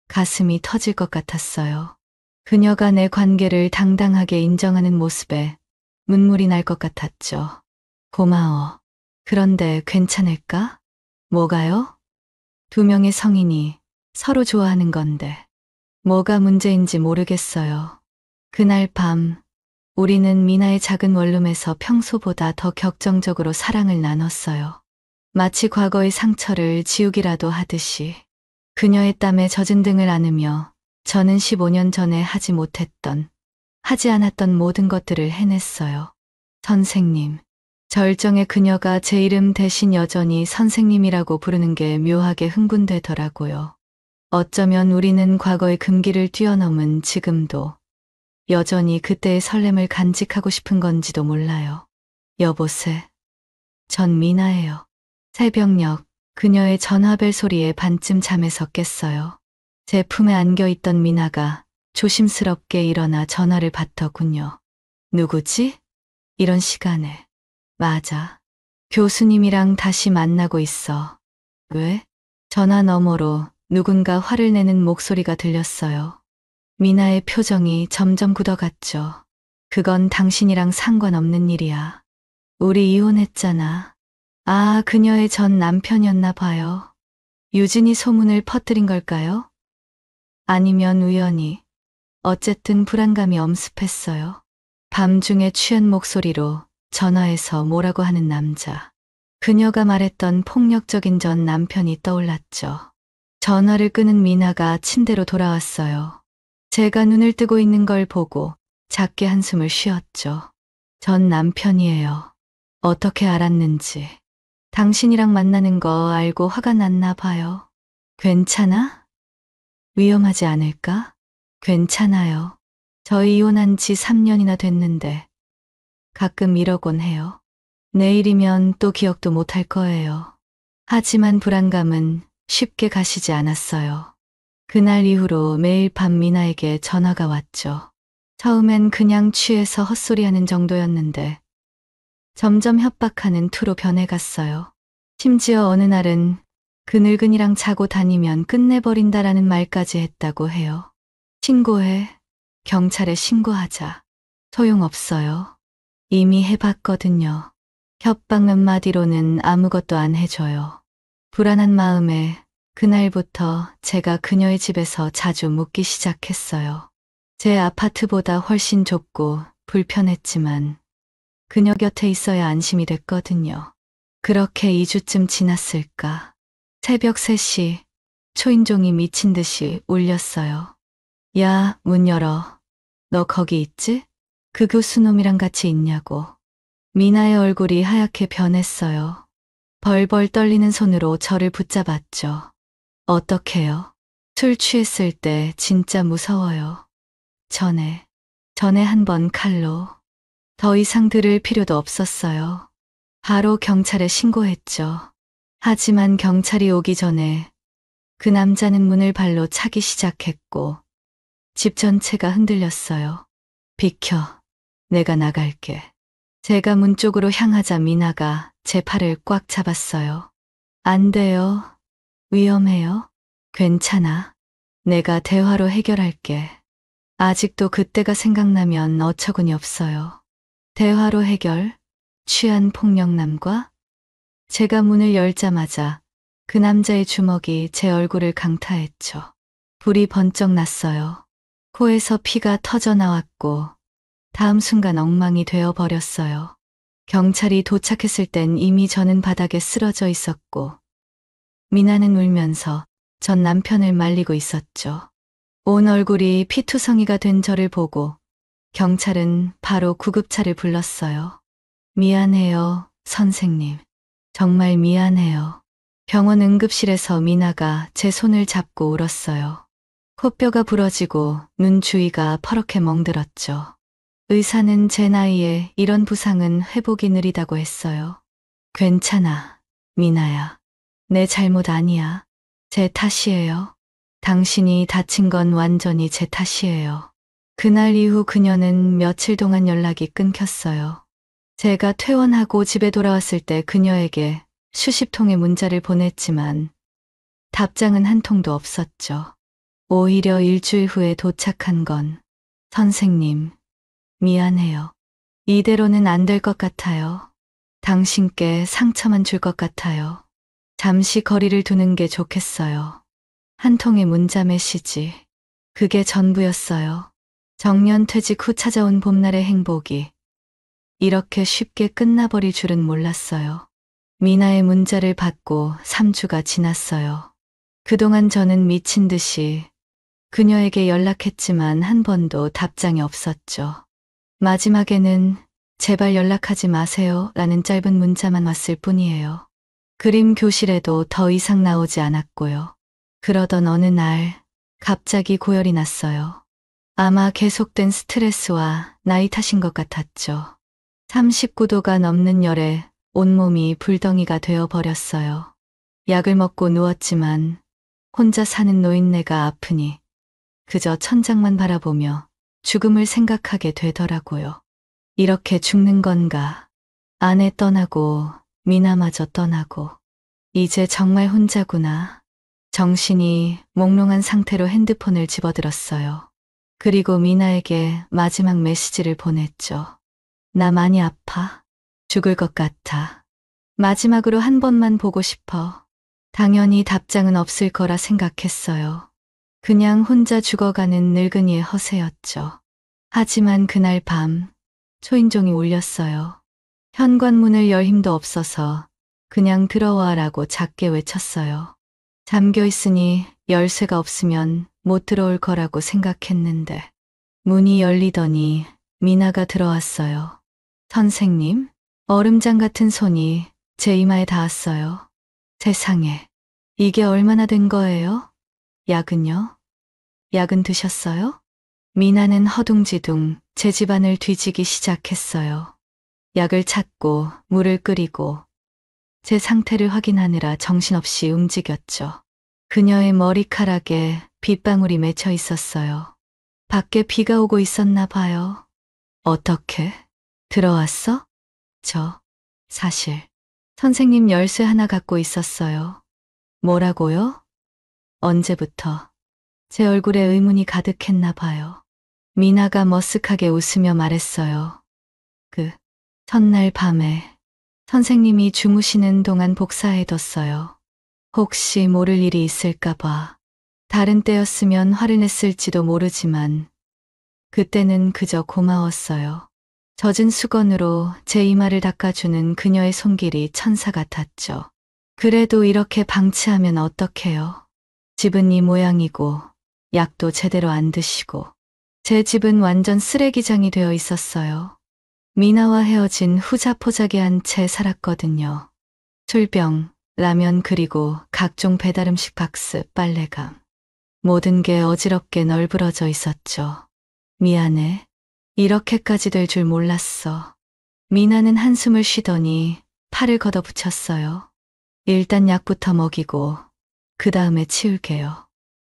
가슴이 터질 것 같았어요. 그녀가 내 관계를 당당하게 인정하는 모습에 눈물이 날 것 같았죠. 고마워. 그런데 괜찮을까? 뭐가요? 두 명의 성인이 서로 좋아하는 건데 뭐가 문제인지 모르겠어요. 그날 밤 우리는 미나의 작은 원룸에서 평소보다 더 격정적으로 사랑을 나눴어요. 마치 과거의 상처를 지우기라도 하듯이 그녀의 땀에 젖은 등을 안으며 저는 15년 전에 하지 않았던 모든 것들을 해냈어요. 선생님. 절정의 그녀가 제 이름 대신 여전히 선생님이라고 부르는 게 묘하게 흥분되더라고요. 어쩌면 우리는 과거의 금기를 뛰어넘은 지금도 여전히 그때의 설렘을 간직하고 싶은 건지도 몰라요. 여보세. 전 미나예요. 새벽녘 그녀의 전화벨 소리에 반쯤 잠에서 깼어요. 제 품에 안겨있던 미나가 조심스럽게 일어나 전화를 받더군요. 누구지? 이런 시간에. 맞아. 교수님이랑 다시 만나고 있어. 왜? 전화 너머로 누군가 화를 내는 목소리가 들렸어요. 미나의 표정이 점점 굳어갔죠. 그건 당신이랑 상관없는 일이야. 우리 이혼했잖아. 아, 그녀의 전 남편이었나 봐요. 유진이 소문을 퍼뜨린 걸까요? 아니면 우연히. 어쨌든 불안감이 엄습했어요. 밤중에 취한 목소리로 전화해서 뭐라고 하는 남자. 그녀가 말했던 폭력적인 전 남편이 떠올랐죠. 전화를 끄는 미나가 침대로 돌아왔어요. 제가 눈을 뜨고 있는 걸 보고 작게 한숨을 쉬었죠. 전 남편이에요. 어떻게 알았는지. 당신이랑 만나는 거 알고 화가 났나 봐요. 괜찮아? 위험하지 않을까? 괜찮아요. 저희 이혼한 지 3년이나 됐는데 가끔 이러곤 해요. 내일이면 또 기억도 못할 거예요. 하지만 불안감은 쉽게 가시지 않았어요. 그날 이후로 매일 밤 미나에게 전화가 왔죠. 처음엔 그냥 취해서 헛소리하는 정도였는데 점점 협박하는 투로 변해갔어요. 심지어 어느 날은 그 늙은이랑 자고 다니면 끝내버린다라는 말까지 했다고 해요. 신고해. 경찰에 신고하자. 소용없어요. 이미 해봤거든요. 협박 몇 마디로는 아무것도 안 해줘요. 불안한 마음에 그날부터 제가 그녀의 집에서 자주 묵기 시작했어요. 제 아파트보다 훨씬 좁고 불편했지만 그녀 곁에 있어야 안심이 됐거든요. 그렇게 2주쯤 지났을까. 새벽 3시 초인종이 미친 듯이 울렸어요. 야, 문 열어. 너 거기 있지? 그 교수놈이랑 같이 있냐고. 미나의 얼굴이 하얗게 변했어요. 벌벌 떨리는 손으로 저를 붙잡았죠. 어떡해요? 술 취했을 때 진짜 무서워요. 전에 한 번 칼로. 더 이상 들을 필요도 없었어요. 바로 경찰에 신고했죠. 하지만 경찰이 오기 전에 그 남자는 문을 발로 차기 시작했고 집 전체가 흔들렸어요. 비켜. 내가 나갈게. 제가 문 쪽으로 향하자 미나가 제 팔을 꽉 잡았어요. 안 돼요. 위험해요. 괜찮아. 내가 대화로 해결할게. 아직도 그때가 생각나면 어처구니 없어요. 대화로 해결? 취한 폭력남과? 제가 문을 열자마자 그 남자의 주먹이 제 얼굴을 강타했죠. 불이 번쩍 났어요. 코에서 피가 터져 나왔고 다음 순간 엉망이 되어 버렸어요. 경찰이 도착했을 땐 이미 저는 바닥에 쓰러져 있었고 미나는 울면서 전 남편을 말리고 있었죠. 온 얼굴이 피투성이가 된 저를 보고 경찰은 바로 구급차를 불렀어요. 미안해요, 선생님. 정말 미안해요. 병원 응급실에서 미나가 제 손을 잡고 울었어요. 코뼈가 부러지고 눈 주위가 퍼렇게 멍들었죠. 의사는 제 나이에 이런 부상은 회복이 느리다고 했어요. 괜찮아, 미나야. 내 잘못 아니야. 제 탓이에요. 당신이 다친 건 완전히 제 탓이에요. 그날 이후 그녀는 며칠 동안 연락이 끊겼어요. 제가 퇴원하고 집에 돌아왔을 때 그녀에게 수십 통의 문자를 보냈지만 답장은 한 통도 없었죠. 오히려 일주일 후에 도착한 건 선생님, 미안해요. 이대로는 안 될 것 같아요. 당신께 상처만 줄 것 같아요. 잠시 거리를 두는 게 좋겠어요. 한 통의 문자 메시지. 그게 전부였어요. 정년 퇴직 후 찾아온 봄날의 행복이 이렇게 쉽게 끝나버릴 줄은 몰랐어요. 미나의 문자를 받고 3주가 지났어요. 그동안 저는 미친 듯이 그녀에게 연락했지만 한 번도 답장이 없었죠. 마지막에는 제발 연락하지 마세요 라는 짧은 문자만 왔을 뿐이에요. 그림 교실에도 더 이상 나오지 않았고요. 그러던 어느 날 갑자기 고열이 났어요. 아마 계속된 스트레스와 나이 탓인 것 같았죠. 39도가 넘는 열에 온몸이 불덩이가 되어 버렸어요. 약을 먹고 누웠지만 혼자 사는 노인네가 아프니 그저 천장만 바라보며 죽음을 생각하게 되더라고요. 이렇게 죽는 건가? 아내 떠나고 미나마저 떠나고 이제 정말 혼자구나. 정신이 몽롱한 상태로 핸드폰을 집어들었어요. 그리고 미나에게 마지막 메시지를 보냈죠. 나 많이 아파. 죽을 것 같아. 마지막으로 한 번만 보고 싶어. 당연히 답장은 없을 거라 생각했어요. 그냥 혼자 죽어가는 늙은이의 허세였죠. 하지만 그날 밤 초인종이 울렸어요. 현관문을 열 힘도 없어서 그냥 들어와라고 작게 외쳤어요. 잠겨 있으니 열쇠가 없으면 못 들어올 거라고 생각했는데 문이 열리더니 미나가 들어왔어요. 선생님, 얼음장 같은 손이 제 이마에 닿았어요. 세상에, 이게 얼마나 된 거예요? 약은요? 약은 드셨어요? 미나는 허둥지둥 제 집안을 뒤지기 시작했어요. 약을 찾고 물을 끓이고 제 상태를 확인하느라 정신없이 움직였죠. 그녀의 머리카락에 빗방울이 맺혀 있었어요. 밖에 비가 오고 있었나 봐요. 어떻게? 들어왔어? 사실 선생님 열쇠 하나 갖고 있었어요. 뭐라고요? 언제부터? 제 얼굴에 의문이 가득했나 봐요. 미나가 머쓱하게 웃으며 말했어요. 첫날 밤에 선생님이 주무시는 동안 복사해뒀어요. 혹시 모를 일이 있을까봐. 다른 때였으면 화를 냈을지도 모르지만 그때는 그저 고마웠어요. 젖은 수건으로 제 이마를 닦아주는 그녀의 손길이 천사 같았죠. 그래도 이렇게 방치하면 어떡해요? 집은 이 모양이고 약도 제대로 안 드시고 제 집은 완전 쓰레기장이 되어 있었어요. 미나와 헤어진 후 자포자기한 채 살았거든요. 술병, 라면 그리고 각종 배달음식 박스, 빨래감. 모든 게 어지럽게 널브러져 있었죠. 미안해. 이렇게까지 될 줄 몰랐어. 미나는 한숨을 쉬더니 팔을 걷어붙였어요. 일단 약부터 먹이고 그 다음에 치울게요.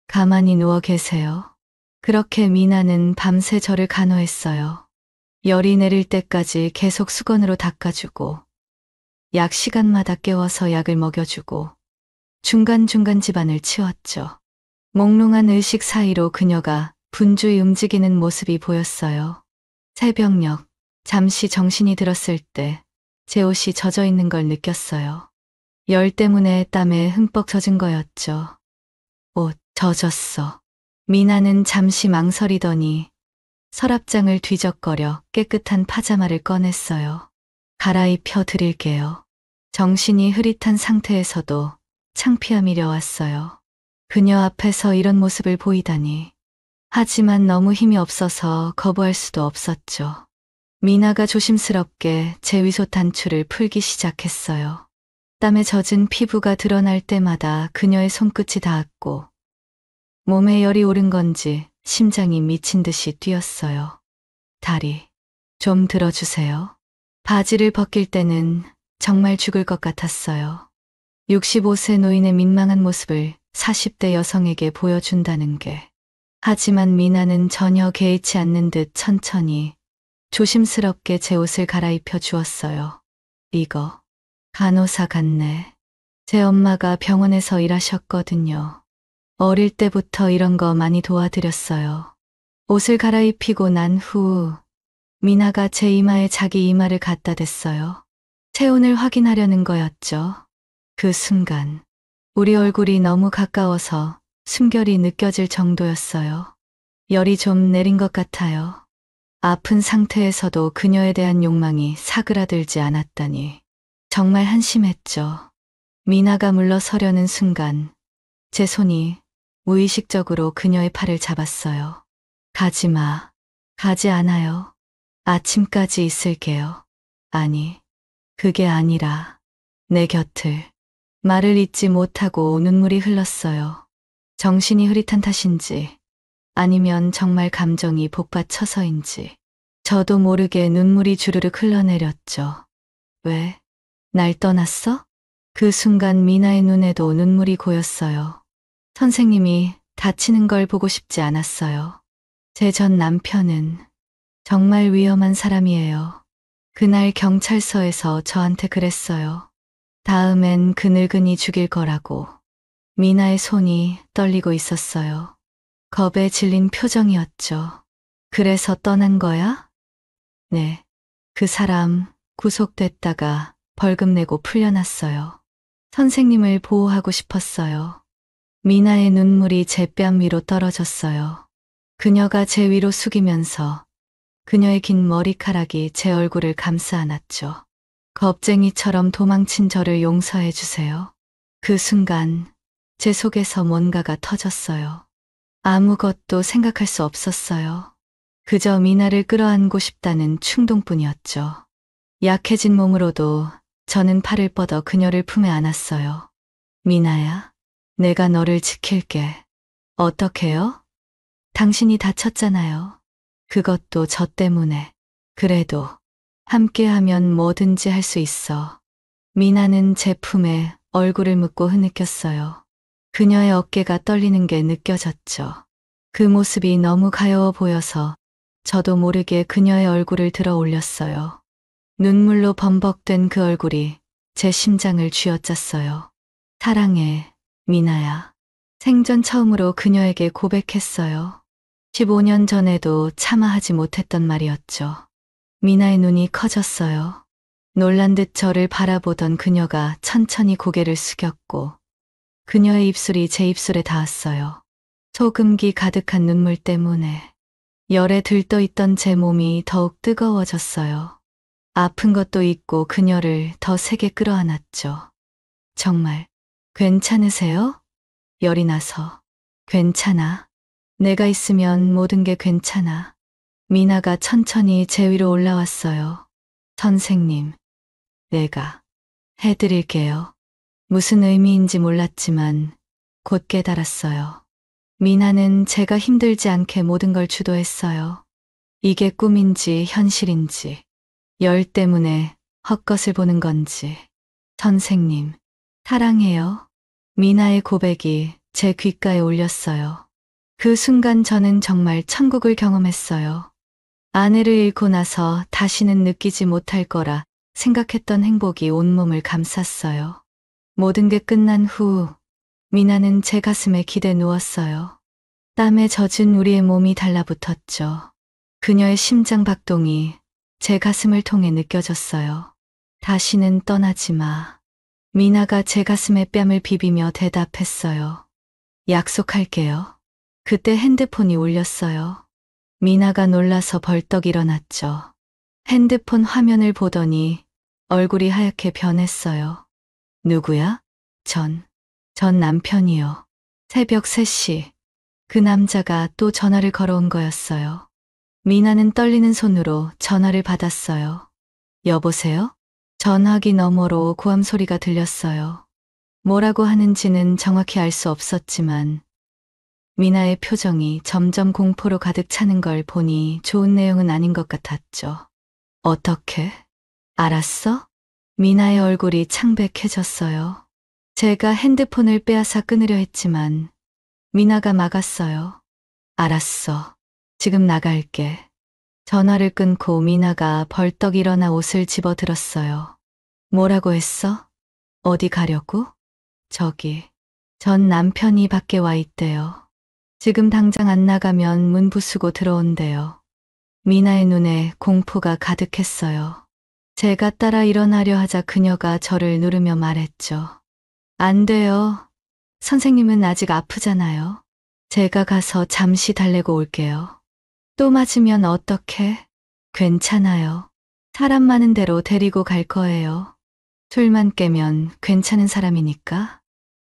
가만히 누워 계세요. 그렇게 미나는 밤새 저를 간호했어요. 열이 내릴 때까지 계속 수건으로 닦아주고 약 시간마다 깨워서 약을 먹여주고 중간중간 집안을 치웠죠. 몽롱한 의식 사이로 그녀가 분주히 움직이는 모습이 보였어요. 새벽녘, 잠시 정신이 들었을 때 제 옷이 젖어 있는 걸 느꼈어요. 열 때문에 땀에 흠뻑 젖은 거였죠. 옷, 젖었어. 미나는 잠시 망설이더니 서랍장을 뒤적거려 깨끗한 파자마를 꺼냈어요. 갈아입혀 드릴게요. 정신이 흐릿한 상태에서도 창피함이 려왔어요. 그녀 앞에서 이런 모습을 보이다니. 하지만 너무 힘이 없어서 거부할 수도 없었죠. 미나가 조심스럽게 제 위소 단추를 풀기 시작했어요. 땀에 젖은 피부가 드러날 때마다 그녀의 손끝이 닿았고 몸에 열이 오른 건지 심장이 미친 듯이 뛰었어요. 다리, 좀 들어주세요. 바지를 벗길 때는 정말 죽을 것 같았어요. 65세 노인의 민망한 모습을 40대 여성에게 보여준다는 게. 하지만 미나는 전혀 개의치 않는 듯 천천히 조심스럽게 제 옷을 갈아입혀 주었어요. 이거 간호사 같네. 제 엄마가 병원에서 일하셨거든요. 어릴 때부터 이런 거 많이 도와드렸어요. 옷을 갈아입히고 난 후 미나가 제 이마에 자기 이마를 갖다 댔어요. 체온을 확인하려는 거였죠. 그 순간 우리 얼굴이 너무 가까워서 숨결이 느껴질 정도였어요. 열이 좀 내린 것 같아요. 아픈 상태에서도 그녀에 대한 욕망이 사그라들지 않았다니 정말 한심했죠. 미나가 물러서려는 순간 제 손이 무의식적으로 그녀의 팔을 잡았어요. 가지 마. 가지 않아요. 아침까지 있을게요. 아니, 그게 아니라 내 곁을. 말을 잇지 못하고 눈물이 흘렀어요. 정신이 흐릿한 탓인지 아니면 정말 감정이 복받쳐서인지 저도 모르게 눈물이 주르륵 흘러내렸죠. 왜? 날 떠났어? 그 순간 미나의 눈에도 눈물이 고였어요. 선생님이 다치는 걸 보고 싶지 않았어요. 제 전 남편은 정말 위험한 사람이에요. 그날 경찰서에서 저한테 그랬어요. 다음엔 그 늙은이 죽일 거라고. 미나의 손이 떨리고 있었어요. 겁에 질린 표정이었죠. 그래서 떠난 거야? 네. 그 사람 구속됐다가 벌금 내고 풀려났어요. 선생님을 보호하고 싶었어요. 미나의 눈물이 제 뺨 위로 떨어졌어요. 그녀가 제 위로 숙이면서 그녀의 긴 머리카락이 제 얼굴을 감싸 안았죠. 겁쟁이처럼 도망친 저를 용서해 주세요. 그 순간 제 속에서 뭔가가 터졌어요. 아무것도 생각할 수 없었어요. 그저 미나를 끌어안고 싶다는 충동뿐이었죠. 약해진 몸으로도 저는 팔을 뻗어 그녀를 품에 안았어요. 미나야, 내가 너를 지킬게. 어떻게요? 당신이 다쳤잖아요. 그것도 저 때문에. 그래도 함께하면 뭐든지 할 수 있어. 미나는 제 품에 얼굴을 묻고 흐느꼈어요. 그녀의 어깨가 떨리는 게 느껴졌죠. 그 모습이 너무 가여워 보여서 저도 모르게 그녀의 얼굴을 들어 올렸어요. 눈물로 범벅된 그 얼굴이 제 심장을 쥐어짰어요. 사랑해, 미나야. 생전 처음으로 그녀에게 고백했어요. 15년 전에도 차마 하지 못했던 말이었죠. 미나의 눈이 커졌어요. 놀란 듯 저를 바라보던 그녀가 천천히 고개를 숙였고 그녀의 입술이 제 입술에 닿았어요. 소금기 가득한 눈물 때문에 열에 들떠 있던 제 몸이 더욱 뜨거워졌어요. 아픈 것도 있고 그녀를 더 세게 끌어안았죠. 정말 괜찮으세요? 열이 나서. 괜찮아. 내가 있으면 모든 게 괜찮아. 미나가 천천히 제 위로 올라왔어요. 선생님, 내가 해드릴게요. 무슨 의미인지 몰랐지만 곧 깨달았어요. 미나는 제가 힘들지 않게 모든 걸 주도했어요. 이게 꿈인지 현실인지, 열 때문에 헛것을 보는 건지. 선생님, 사랑해요. 미나의 고백이 제 귓가에 울렸어요. 그 순간 저는 정말 천국을 경험했어요. 아내를 잃고 나서 다시는 느끼지 못할 거라 생각했던 행복이 온몸을 감쌌어요. 모든 게 끝난 후 미나는 제 가슴에 기대 누웠어요. 땀에 젖은 우리의 몸이 달라붙었죠. 그녀의 심장 박동이 제 가슴을 통해 느껴졌어요. 다시는 떠나지 마. 미나가 제 가슴에 뺨을 비비며 대답했어요. 약속할게요. 그때 핸드폰이 울렸어요. 미나가 놀라서 벌떡 일어났죠. 핸드폰 화면을 보더니 얼굴이 하얗게 변했어요. 누구야? 전 남편이요. 새벽 3시. 그 남자가 또 전화를 걸어온 거였어요. 미나는 떨리는 손으로 전화를 받았어요. 여보세요? 전화기 너머로 고함 소리가 들렸어요. 뭐라고 하는지는 정확히 알 수 없었지만 미나의 표정이 점점 공포로 가득 차는 걸 보니 좋은 내용은 아닌 것 같았죠. 어떻게? 알았어? 미나의 얼굴이 창백해졌어요. 제가 핸드폰을 빼앗아 끊으려 했지만 미나가 막았어요. 알았어. 지금 나갈게. 전화를 끊고 미나가 벌떡 일어나 옷을 집어들었어요. 뭐라고 했어? 어디 가려고? 저기. 전 남편이 밖에 와 있대요. 지금 당장 안 나가면 문 부수고 들어온대요. 미나의 눈에 공포가 가득했어요. 제가 따라 일어나려 하자 그녀가 저를 누르며 말했죠. 안 돼요. 선생님은 아직 아프잖아요. 제가 가서 잠시 달래고 올게요. 또 맞으면 어떡해? 괜찮아요. 사람 많은 데로 데리고 갈 거예요. 술만 깨면 괜찮은 사람이니까.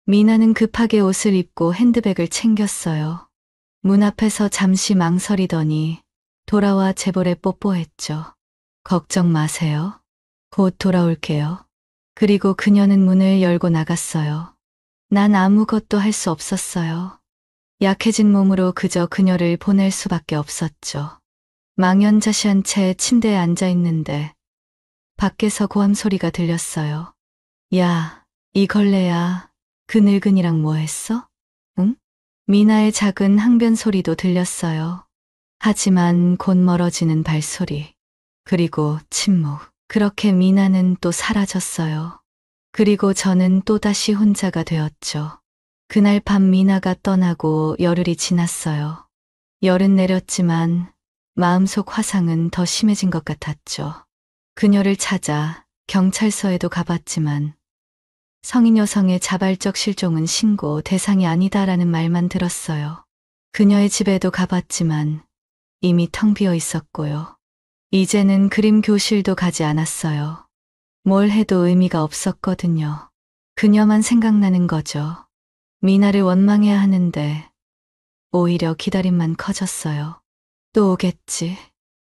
미나는 급하게 옷을 입고 핸드백을 챙겼어요. 문 앞에서 잠시 망설이더니 돌아와 제 볼에 뽀뽀했죠. 걱정 마세요. 곧 돌아올게요. 그리고 그녀는 문을 열고 나갔어요. 난 아무것도 할 수 없었어요. 약해진 몸으로 그저 그녀를 보낼 수밖에 없었죠. 망연자실한 채 침대에 앉아 있는데 밖에서 고함 소리가 들렸어요. 야, 이 걸레야. 그 늙은이랑 뭐 했어? 응? 미나의 작은 항변 소리도 들렸어요. 하지만 곧 멀어지는 발소리. 그리고 침묵. 그렇게 미나는 또 사라졌어요. 그리고 저는 또다시 혼자가 되었죠. 그날 밤 미나가 떠나고 열흘이 지났어요. 열은 내렸지만 마음속 화상은 더 심해진 것 같았죠. 그녀를 찾아 경찰서에도 가봤지만 성인 여성의 자발적 실종은 신고 대상이 아니다라는 말만 들었어요. 그녀의 집에도 가봤지만 이미 텅 비어 있었고요. 이제는 그림 교실도 가지 않았어요. 뭘 해도 의미가 없었거든요. 그녀만 생각나는 거죠. 미나를 원망해야 하는데 오히려 기다림만 커졌어요. 또 오겠지.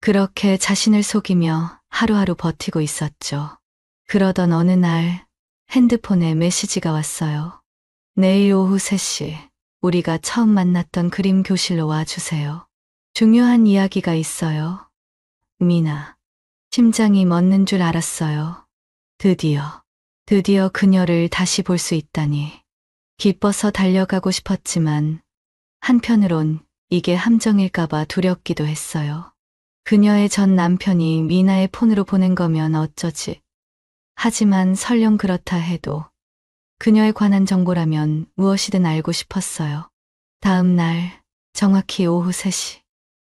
그렇게 자신을 속이며 하루하루 버티고 있었죠. 그러던 어느 날 핸드폰에 메시지가 왔어요. 내일 오후 3시 우리가 처음 만났던 그림 교실로 와주세요. 중요한 이야기가 있어요. 미나. 심장이 멎는 줄 알았어요. 드디어 그녀를 다시 볼 수 있다니. 기뻐서 달려가고 싶었지만 한편으론 이게 함정일까봐 두렵기도 했어요. 그녀의 전 남편이 미나의 폰으로 보낸 거면 어쩌지. 하지만 설령 그렇다 해도 그녀에 관한 정보라면 무엇이든 알고 싶었어요. 다음 날 정확히 오후 3시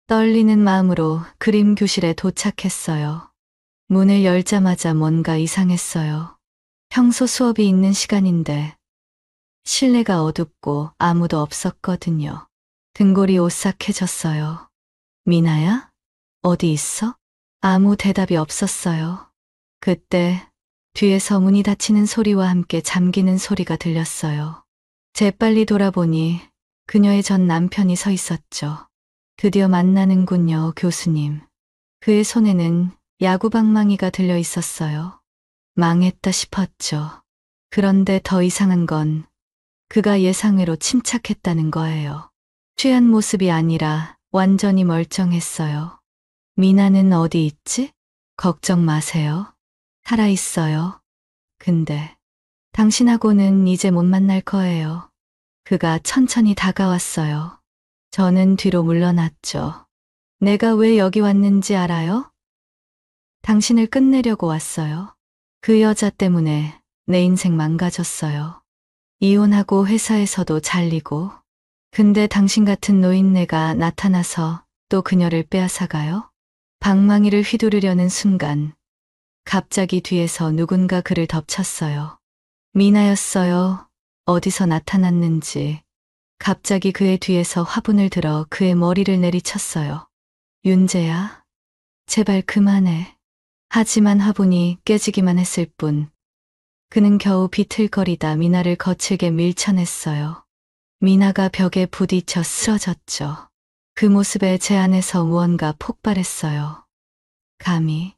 떨리는 마음으로 그림 교실에 도착했어요. 문을 열자마자 뭔가 이상했어요. 평소 수업이 있는 시간인데 실내가 어둡고 아무도 없었거든요. 등골이 오싹해졌어요. 미나야? 어디 있어? 아무 대답이 없었어요. 그때 뒤에서 문이 닫히는 소리와 함께 잠기는 소리가 들렸어요. 재빨리 돌아보니 그녀의 전 남편이 서 있었죠. 드디어 만나는군요, 교수님. 그의 손에는 야구 방망이가 들려 있었어요. 망했다 싶었죠. 그런데 더 이상한 건 그가 예상외로 침착했다는 거예요. 취한 모습이 아니라 완전히 멀쩡했어요. 미나는 어디 있지? 걱정 마세요. 살아있어요. 근데 당신하고는 이제 못 만날 거예요. 그가 천천히 다가왔어요. 저는 뒤로 물러났죠. 내가 왜 여기 왔는지 알아요? 당신을 끝내려고 왔어요. 그 여자 때문에 내 인생 망가졌어요. 이혼하고 회사에서도 잘리고. 근데 당신 같은 노인네가 나타나서 또 그녀를 빼앗아가요? 방망이를 휘두르려는 순간 갑자기 뒤에서 누군가 그를 덮쳤어요. 미나였어요. 어디서 나타났는지. 갑자기 그의 뒤에서 화분을 들어 그의 머리를 내리쳤어요. 윤재야, 제발 그만해. 하지만 화분이 깨지기만 했을 뿐. 그는 겨우 비틀거리다 미나를 거칠게 밀쳐냈어요. 미나가 벽에 부딪혀 쓰러졌죠. 그 모습에 제 안에서 무언가 폭발했어요. 감히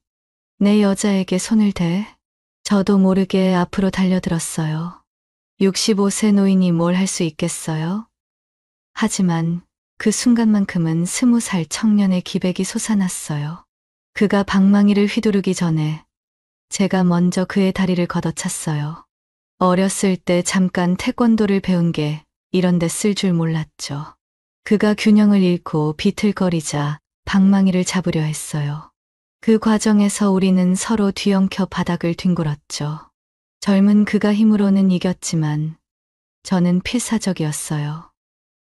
내 여자에게 손을 대? 저도 모르게 앞으로 달려들었어요. 65세 노인이 뭘 할 수 있겠어요? 하지만 그 순간만큼은 20살 청년의 기백이 솟아났어요. 그가 방망이를 휘두르기 전에 제가 먼저 그의 다리를 걷어찼어요. 어렸을 때 잠깐 태권도를 배운 게 이런 데 쓸 줄 몰랐죠. 그가 균형을 잃고 비틀거리자 방망이를 잡으려 했어요. 그 과정에서 우리는 서로 뒤엉켜 바닥을 뒹굴었죠. 젊은 그가 힘으로는 이겼지만 저는 필사적이었어요.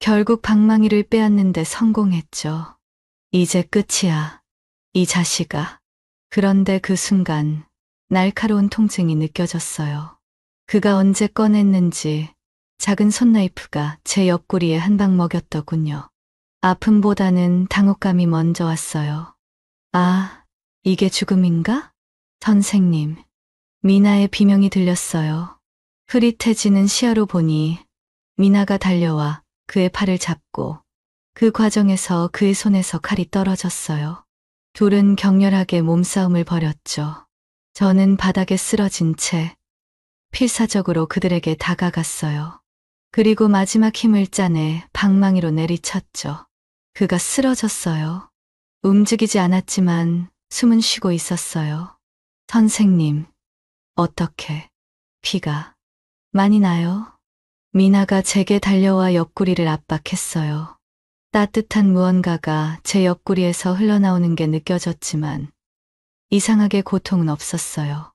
결국 방망이를 빼앗는데 성공했죠. 이제 끝이야. 이 자식아. 그런데 그 순간 날카로운 통증이 느껴졌어요. 그가 언제 꺼냈는지 작은 손나이프가 제 옆구리에 한 방 먹였더군요. 아픔보다는 당혹감이 먼저 왔어요. 아, 이게 죽음인가? 선생님. 미나의 비명이 들렸어요. 흐릿해지는 시야로 보니 미나가 달려와 그의 팔을 잡고 그 과정에서 그의 손에서 칼이 떨어졌어요. 둘은 격렬하게 몸싸움을 벌였죠. 저는 바닥에 쓰러진 채 필사적으로 그들에게 다가갔어요. 그리고 마지막 힘을 짜내 방망이로 내리쳤죠. 그가 쓰러졌어요. 움직이지 않았지만 숨은 쉬고 있었어요. 선생님, 어떻게 피가 많이 나요? 미나가 제게 달려와 옆구리를 압박했어요. 따뜻한 무언가가 제 옆구리에서 흘러나오는 게 느껴졌지만 이상하게 고통은 없었어요.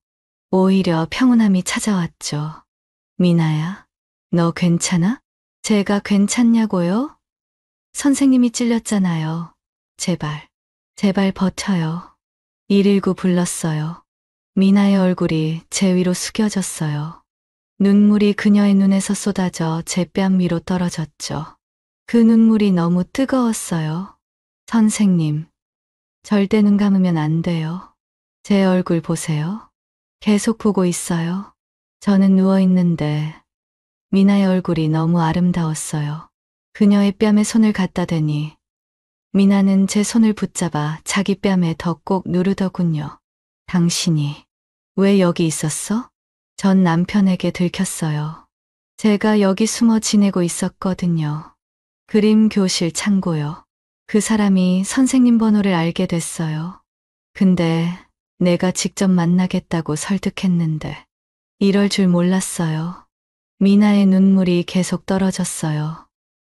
오히려 평온함이 찾아왔죠. 미나야, 너 괜찮아? 제가 괜찮냐고요? 선생님이 찔렸잖아요. 제발, 제발 버텨요. 119 불렀어요. 미나의 얼굴이 제 위로 숙여졌어요. 눈물이 그녀의 눈에서 쏟아져 제 뺨 위로 떨어졌죠. 그 눈물이 너무 뜨거웠어요. 선생님, 절대 눈 감으면 안 돼요. 제 얼굴 보세요. 계속 보고 있어요. 저는 누워 있는데 미나의 얼굴이 너무 아름다웠어요. 그녀의 뺨에 손을 갖다 대니 미나는 제 손을 붙잡아 자기 뺨에 더 꼭 누르더군요. 당신이 왜 여기 있었어? 전 남편에게 들켰어요. 제가 여기 숨어 지내고 있었거든요. 그림 교실 창고요. 그 사람이 선생님 번호를 알게 됐어요. 근데 내가 직접 만나겠다고 설득했는데 이럴 줄 몰랐어요. 미나의 눈물이 계속 떨어졌어요.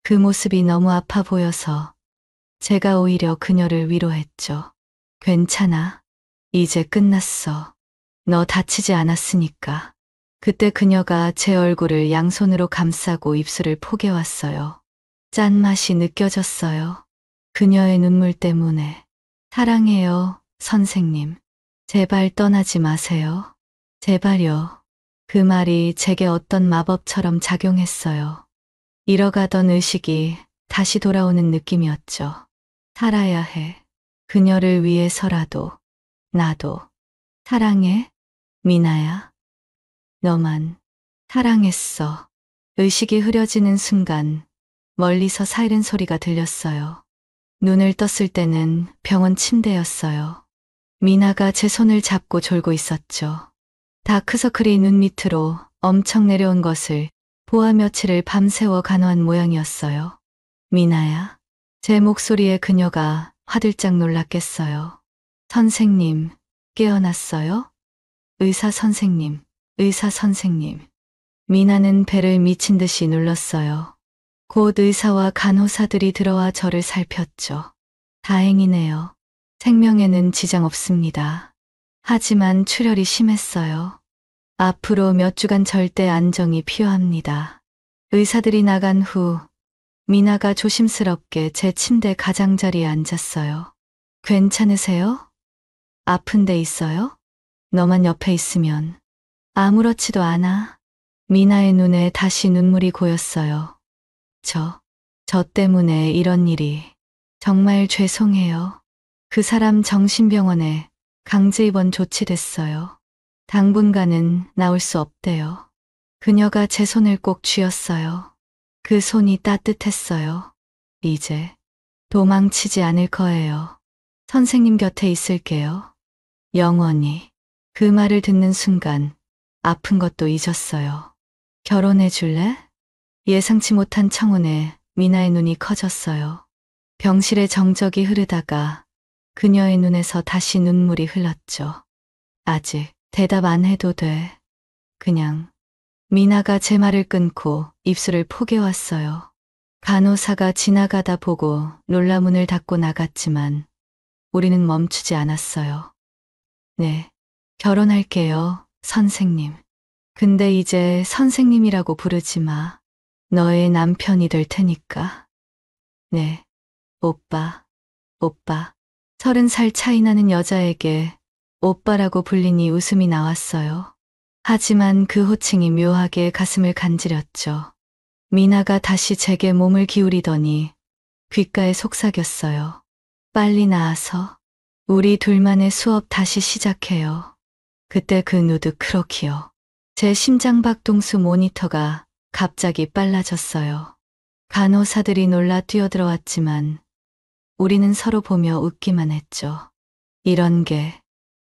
그 모습이 너무 아파 보여서 제가 오히려 그녀를 위로했죠. 괜찮아. 이제 끝났어. 너 다치지 않았으니까. 그때 그녀가 제 얼굴을 양손으로 감싸고 입술을 포개왔어요. 짠맛이 느껴졌어요. 그녀의 눈물 때문에. 사랑해요, 선생님. 제발 떠나지 마세요. 제발요. 그 말이 제게 어떤 마법처럼 작용했어요. 잃어가던 의식이 다시 돌아오는 느낌이었죠. 살아야 해. 그녀를 위해서라도. 나도. 사랑해, 미나야. 너만 사랑했어. 의식이 흐려지는 순간 멀리서 사이렌 소리가 들렸어요. 눈을 떴을 때는 병원 침대였어요. 미나가 제 손을 잡고 졸고 있었죠. 다크서클이 눈 밑으로 엄청 내려온 것을 보아 며칠을 밤새워 간호한 모양이었어요. 미나야. 제 목소리에 그녀가 화들짝 놀랐겠어요. 선생님, 깨어났어요? 의사 선생님, 의사 선생님. 미나는 배를 미친 듯이 눌렀어요. 곧 의사와 간호사들이 들어와 저를 살폈죠. 다행이네요. 생명에는 지장 없습니다. 하지만 출혈이 심했어요. 앞으로 몇 주간 절대 안정이 필요합니다. 의사들이 나간 후 미나가 조심스럽게 제 침대 가장자리에 앉았어요. 괜찮으세요? 아픈 데 있어요? 너만 옆에 있으면 아무렇지도 않아. 미나의 눈에 다시 눈물이 고였어요. 저 때문에 이런 일이. 정말 죄송해요. 그 사람 정신병원에 강제 입원 조치됐어요. 당분간은 나올 수 없대요. 그녀가 제 손을 꼭 쥐었어요. 그 손이 따뜻했어요. 이제 도망치지 않을 거예요. 선생님 곁에 있을게요. 영원히. 그 말을 듣는 순간 아픈 것도 잊었어요. 결혼해 줄래? 예상치 못한 청혼에 미나의 눈이 커졌어요. 병실에 정적이 흐르다가 그녀의 눈에서 다시 눈물이 흘렀죠. 아직 대답 안 해도 돼. 그냥. 미나가 제 말을 끊고 입술을 포개왔어요. 간호사가 지나가다 보고 놀라 문을 닫고 나갔지만 우리는 멈추지 않았어요. 네, 결혼할게요, 선생님. 근데 이제 선생님이라고 부르지 마. 너의 남편이 될 테니까. 네, 오빠. 30살 차이 나는 여자에게 오빠라고 불리니 웃음이 나왔어요. 하지만 그 호칭이 묘하게 가슴을 간지렸죠. 미나가 다시 제게 몸을 기울이더니 귓가에 속삭였어요. 빨리 나와서 우리 둘만의 수업 다시 시작해요. 그때 그 누드 크로키요. 제 심장박동수 모니터가 갑자기 빨라졌어요. 간호사들이 놀라 뛰어들어왔지만 우리는 서로 보며 웃기만 했죠. 이런 게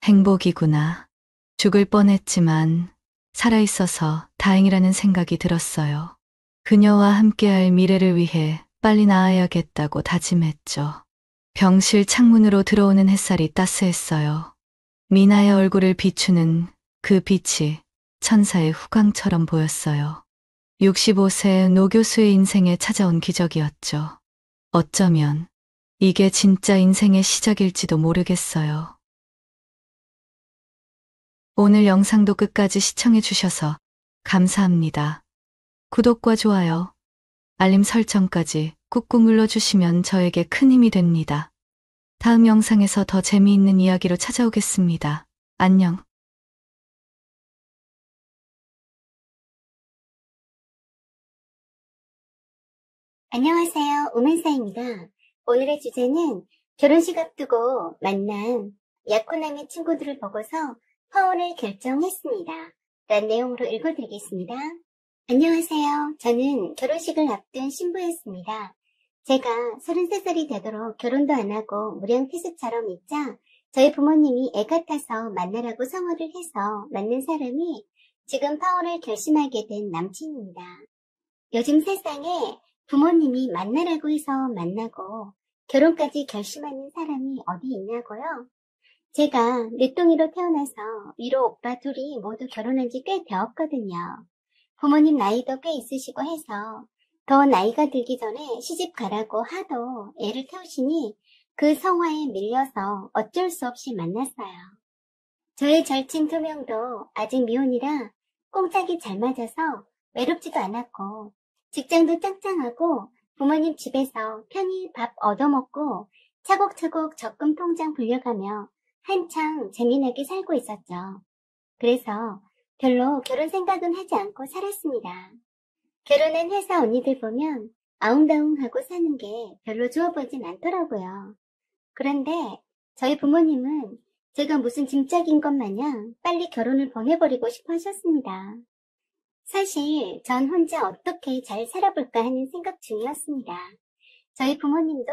행복이구나. 죽을 뻔했지만 살아있어서 다행이라는 생각이 들었어요. 그녀와 함께할 미래를 위해 빨리 나아야겠다고 다짐했죠. 병실 창문으로 들어오는 햇살이 따스했어요. 미나의 얼굴을 비추는 그 빛이 천사의 후광처럼 보였어요. 65세 노 교수의 인생에 찾아온 기적이었죠. 어쩌면 이게 진짜 인생의 시작일지도 모르겠어요. 오늘 영상도 끝까지 시청해 주셔서 감사합니다. 구독과 좋아요, 알림 설정까지 꾹꾹 눌러주시면 저에게 큰 힘이 됩니다. 다음 영상에서 더 재미있는 이야기로 찾아오겠습니다. 안녕. 안녕하세요. 오만사입니다. 오늘의 주제는 결혼식 앞두고 만난 약혼남의 친구들을 보고서 파혼을 결정했습니다. 라는 내용으로 읽어드리겠습니다. 안녕하세요. 저는 결혼식을 앞둔 신부였습니다. 제가 33살이 되도록 결혼도 안 하고 무량필수처럼 있자 저희 부모님이 애 같아서 만나라고 성호를 해서 만난 사람이 지금 파혼을 결심하게 된 남친입니다. 요즘 세상에 부모님이 만나라고 해서 만나고 결혼까지 결심하는 사람이 어디 있냐고요? 제가 늦둥이로 태어나서 위로 오빠 둘이 모두 결혼한 지 꽤 되었거든요. 부모님 나이도 꽤 있으시고 해서 더 나이가 들기 전에 시집 가라고 하도 애를 태우시니 그 성화에 밀려서 어쩔 수 없이 만났어요. 저의 절친 2명도 아직 미혼이라 꽁짝이 잘 맞아서 외롭지도 않았고 직장도 짱짱하고 부모님 집에서 편히 밥 얻어먹고 차곡차곡 적금 통장 불려가며 한창 재미나게 살고 있었죠. 그래서 별로 결혼 생각은 하지 않고 살았습니다. 결혼한 회사 언니들 보면 아웅다웅하고 사는 게 별로 좋아 보이진 않더라고요. 그런데 저희 부모님은 제가 무슨 짐짝인 것 마냥 빨리 결혼을 보내버리고 싶어 하셨습니다. 사실 전 혼자 어떻게 잘 살아볼까 하는 생각 중이었습니다. 저희 부모님도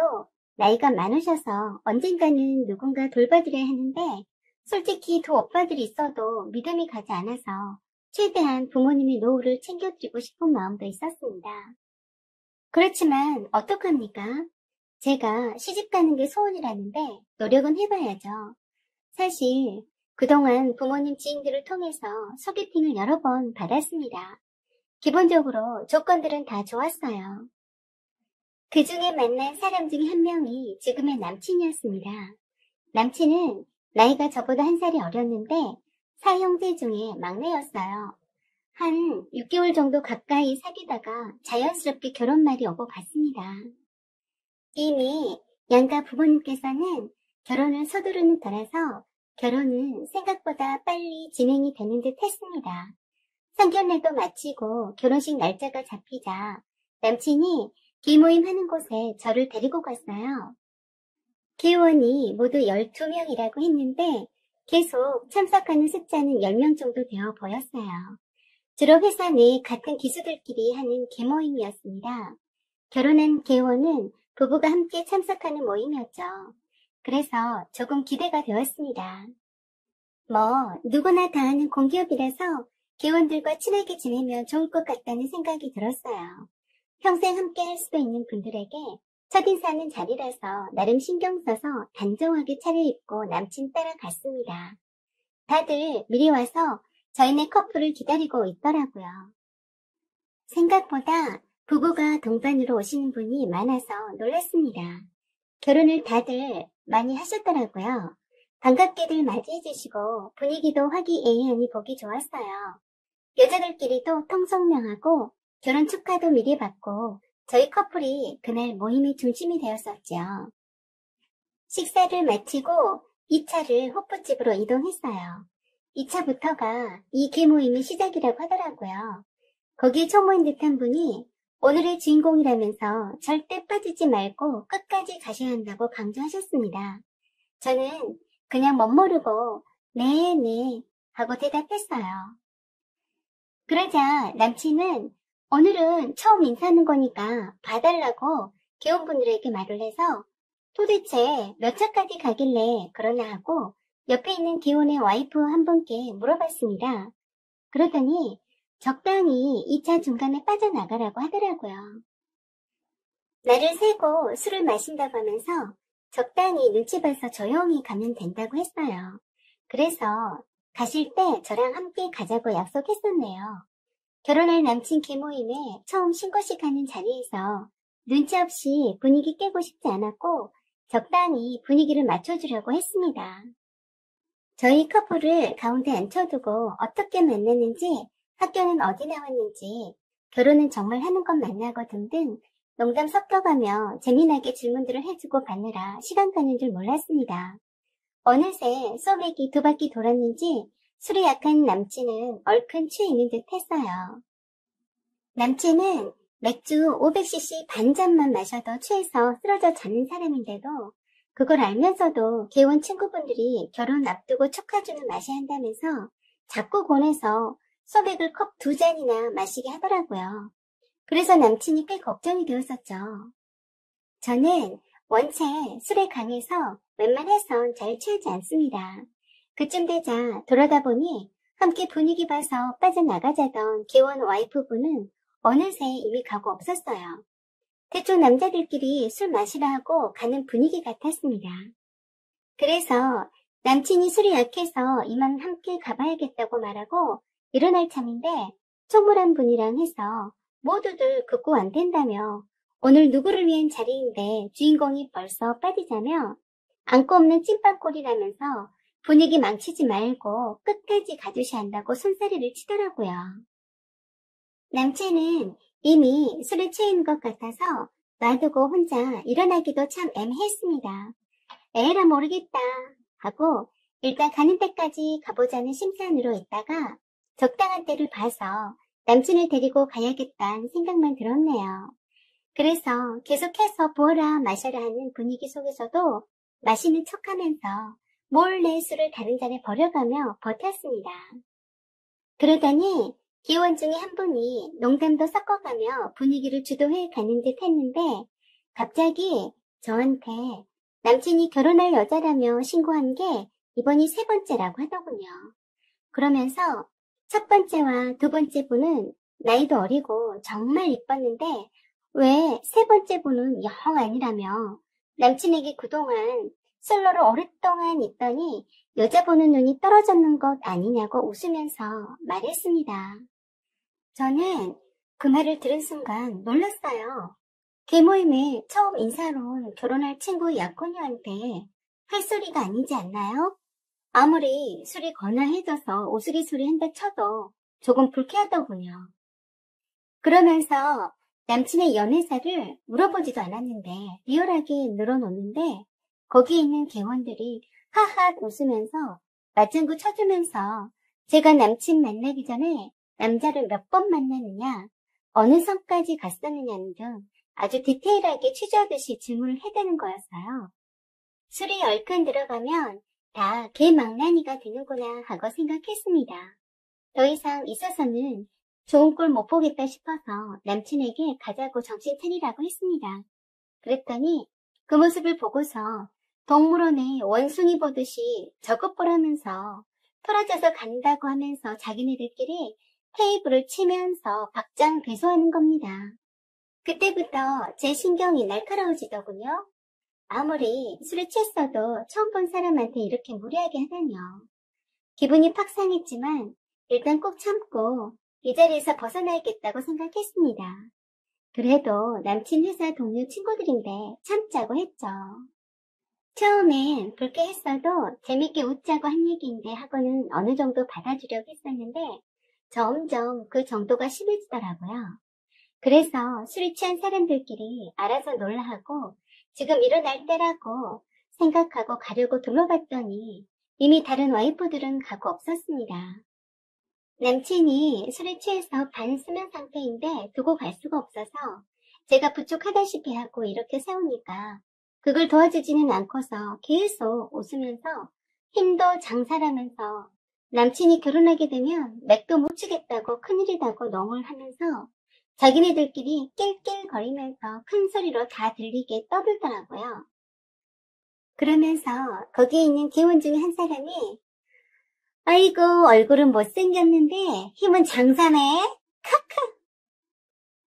나이가 많으셔서 언젠가는 누군가 돌봐드려야 하는데 솔직히 두 오빠들이 있어도 믿음이 가지 않아서 최대한 부모님의 노후를 챙겨드리고 싶은 마음도 있었습니다. 그렇지만 어떡합니까? 제가 시집가는 게 소원이라는데 노력은 해봐야죠. 사실 그동안 부모님 지인들을 통해서 소개팅을 여러 번 받았습니다. 기본적으로 조건들은 다 좋았어요. 그 중에 만난 사람 중에 한 명이 지금의 남친이었습니다. 남친은 나이가 저보다 1살이 어렸는데 사형제 중에 막내였어요. 한 6개월 정도 가까이 사귀다가 자연스럽게 결혼말이 오고 갔습니다. 이미 양가 부모님께서는 결혼을 서두르는 터라서 결혼은 생각보다 빨리 진행이 되는 듯 했습니다. 상견례도 마치고 결혼식 날짜가 잡히자 남친이 기모임 하는 곳에 저를 데리고 갔어요. 기원이 모두 12명이라고 했는데 계속 참석하는 숫자는 10명 정도 되어 보였어요. 주로 회사 내 같은 기수들끼리 하는 계모임이었습니다. 결혼한 계원은 부부가 함께 참석하는 모임이었죠. 그래서 조금 기대가 되었습니다. 누구나 다 아는 공기업이라서 계원들과 친하게 지내면 좋을 것 같다는 생각이 들었어요. 평생 함께 할 수도 있는 분들에게 첫인사는 자리라서 나름 신경 써서 단정하게 차려입고 남친 따라갔습니다. 다들 미리 와서 저희네 커플을 기다리고 있더라고요. 생각보다 부부가 동반으로 오시는 분이 많아서 놀랐습니다. 결혼을 다들 많이 하셨더라고요. 반갑게들 맞이해 주시고 분위기도 화기애애하니 보기 좋았어요. 여자들끼리도 통성명하고 결혼 축하도 미리 받고 저희 커플이 그날 모임의 중심이 되었었죠. 식사를 마치고 2차를 호프집으로 이동했어요. 2차부터가 이 계모임의 시작이라고 하더라고요. 거기에 초모인 듯한 분이 오늘의 주인공이라면서 절대 빠지지 말고 끝까지 가셔야 한다고 강조하셨습니다. 저는 그냥 멋모르고 네 하고 대답했어요. 그러자 남친은 오늘은 처음 인사하는 거니까 봐달라고 개혼분들에게 말을 해서 도대체 몇 차까지 가길래 그러나 하고 옆에 있는 기혼의 와이프 한 분께 물어봤습니다. 그러더니 적당히 2차 중간에 빠져나가라고 하더라고요. 나를 세고 술을 마신다고 하면서 적당히 눈치 봐서 조용히 가면 된다고 했어요. 그래서 가실 때 저랑 함께 가자고 약속했었네요. 결혼할 남친 계모임에 처음 신고식 하는 자리에서 눈치 없이 분위기 깨고 싶지 않았고 적당히 분위기를 맞춰주려고 했습니다. 저희 커플을 가운데 앉혀두고 어떻게 만났는지, 학교는 어디 나왔는지, 결혼은 정말 하는 건 맞나고 등등 농담 섞여가며 재미나게 질문들을 해주고 받느라 시간 가는 줄 몰랐습니다. 어느새 소맥이 2바퀴 돌았는지 술이 약한 남친은 얼큰 취해 있는 듯 했어요. 남친은 맥주 500cc 반 잔만 마셔도 취해서 쓰러져 자는 사람인데도 그걸 알면서도 개원 친구분들이 결혼 앞두고 축하주는 마셔야 한다면서 자꾸 권해서 소맥을 컵 2잔이나 마시게 하더라고요. 그래서 남친이 꽤 걱정이 되었었죠. 저는 원체 술에 강해서 웬만해선 잘 취하지 않습니다. 그쯤 되자 돌아다 보니 함께 분위기 봐서 빠져나가자던 개원 와이프분은 어느새 이미 가고 없었어요. 대충 남자들끼리 술 마시라 하고 가는 분위기 같았습니다. 그래서 남친이 술이 약해서 이만 함께 가봐야겠다고 말하고 일어날 참인데 총무란 분이랑 해서 모두들 극구 안 된다며 오늘 누구를 위한 자리인데 주인공이 벌써 빠지자며 안고 없는 찐빵꼴이라면서 분위기 망치지 말고 끝까지 가주셔야 한다고 손사래를 치더라고요. 남친은 이미 술에 취한 것 같아서 놔두고 혼자 일어나기도 참 애매했습니다. 에라 모르겠다 하고 일단 가는 데까지 가보자는 심산으로 있다가 적당한 때를 봐서 남친을 데리고 가야겠다는 생각만 들었네요. 그래서 계속해서 부어라 마셔라 하는 분위기 속에서도 마시는 척하면서 몰래 술을 다른 잔에 버려가며 버텼습니다. 그러더니 기원 중에 한 분이 농담도 섞어가며 분위기를 주도해 가는 듯 했는데 갑자기 저한테 남친이 결혼할 여자라며 신고한 게 이번이 3번째라고 하더군요. 그러면서 첫 번째와 2번째 분은 나이도 어리고 정말 이뻤는데 왜 3번째 분은 영 아니라며 남친에게 그동안 솔로로 오랫동안 있더니 여자 보는 눈이 떨어졌는 것 아니냐고 웃으면서 말했습니다. 저는 그 말을 들은 순간 놀랐어요. 개모임에 처음 인사로 온 결혼할 친구 약혼녀한테 할 소리가 아니지 않나요? 아무리 술이 건화해져서 오수리수리 한다 쳐도 조금 불쾌하더군요. 그러면서 남친의 연애사를 물어보지도 않았는데 리얼하게 늘어놓는데 거기에 있는 개원들이 하하 웃으면서 맞장구 쳐주면서 제가 남친 만나기 전에 남자를 몇 번 만났느냐, 어느 성까지 갔었느냐는 등 아주 디테일하게 취조하듯이 질문을 해대는 거였어요. 술이 얼큰 들어가면 다 개망나니가 되는구나 하고 생각했습니다. 더 이상 있어서는 좋은 꼴 못 보겠다 싶어서 남친에게 가자고 정신 차리라고 했습니다. 그랬더니 그 모습을 보고서 동물원에 원숭이 보듯이 저것 보라면서 토라져서 간다고 하면서 자기네들끼리 테이블을 치면서 박장대소하는 겁니다. 그때부터 제 신경이 날카로워지더군요. 아무리 술에 취했어도 처음 본 사람한테 이렇게 무례하게 하다뇨. 기분이 팍 상했지만 일단 꼭 참고 이 자리에서 벗어나야겠다고 생각했습니다. 그래도 남친 회사 동료 친구들인데 참자고 했죠. 처음엔 불쾌했어도 재밌게 웃자고 한 얘기인데 하고는 어느 정도 받아주려고 했었는데 점점 그 정도가 심해지더라고요. 그래서 술이 취한 사람들끼리 알아서 놀라하고 지금 일어날 때라고 생각하고 가려고 둘러봤더니 이미 다른 와이프들은 가고 없었습니다. 남친이 술에 취해서 반 수면 상태인데 두고 갈 수가 없어서 제가 부축하다시피 하고 이렇게 세우니까 그걸 도와주지는 않고서 계속 웃으면서 힘도 장사라면서 남친이 결혼하게 되면 맥도 못 추겠다고 큰일이다고 넋을 하면서 자기네들끼리 낄낄거리면서 큰 소리로 다 들리게 떠들더라고요. 그러면서 거기에 있는 기원 중에 한 사람이 아이고 얼굴은 못생겼는데 힘은 장사네 카카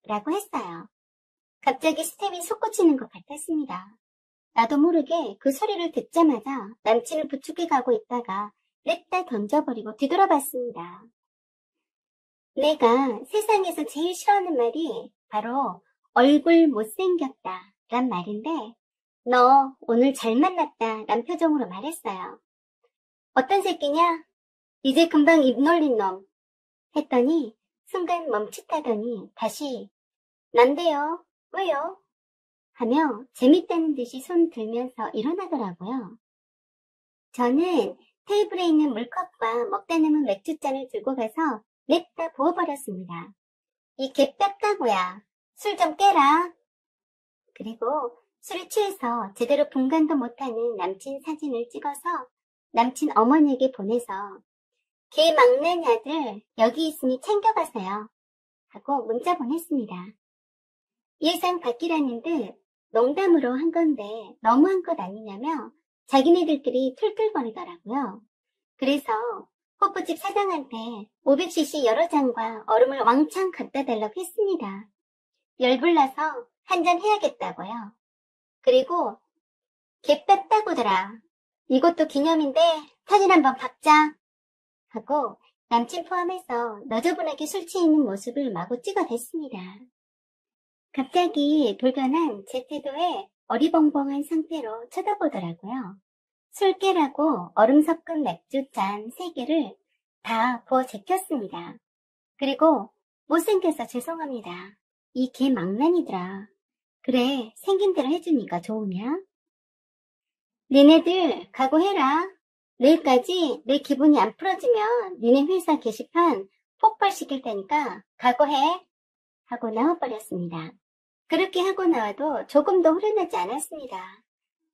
라고 했어요. 갑자기 스텝이 솟구치는 것 같았습니다. 나도 모르게 그 소리를 듣자마자 남친을 부축해 가고 있다가 냈다 던져버리고 뒤돌아봤습니다. 내가 세상에서 제일 싫어하는 말이 바로 얼굴 못생겼다 란 말인데 너 오늘 잘 만났다 란 표정으로 말했어요. 어떤 새끼냐? 이제 금방 입 놀린 놈. 했더니 순간 멈칫하더니 다시 난데요. 왜요? 하며 재밌다는 듯이 손 들면서 일어나더라고요. 저는 테이블에 있는 물컵과 먹다 남은 맥주잔을 들고 가서 냅다 부어버렸습니다. 이 개딱따구야. 술 좀 깨라. 그리고 술에 취해서 제대로 분간도 못하는 남친 사진을 찍어서 남친 어머니에게 보내서 걔 막내 아들 여기 있으니 챙겨가세요. 하고 문자 보냈습니다. 예상 밖이라는 듯 농담으로 한 건데 너무한 것 아니냐며 자기네들끼리 툴툴거리더라고요. 그래서 호프집 사장한테 500cc 여러 잔과 얼음을 왕창 갖다 달라고 했습니다. 열불나서 한잔 해야겠다고요. 그리고 개뺐다고더라. 이것도 기념인데 사진 한번 박자. 하고 남친 포함해서 너저분하게 술 취해 있는 모습을 마구 찍어댔습니다. 갑자기 돌변한 제 태도에 어리벙벙한 상태로 쳐다보더라고요. 술 깨라고 얼음 섞은 맥주 잔 3개를 다 부어 제꼈습니다. 그리고 못생겨서 죄송합니다. 이 개 망난이더라. 그래, 생긴 대로 해주니까 좋으냐? 니네들 각오해라. 내일까지 내 기분이 안 풀어지면 니네 회사 게시판 폭발시킬 테니까 각오해. 하고 나와버렸습니다. 그렇게 하고 나와도 조금도 후련하지 않았습니다.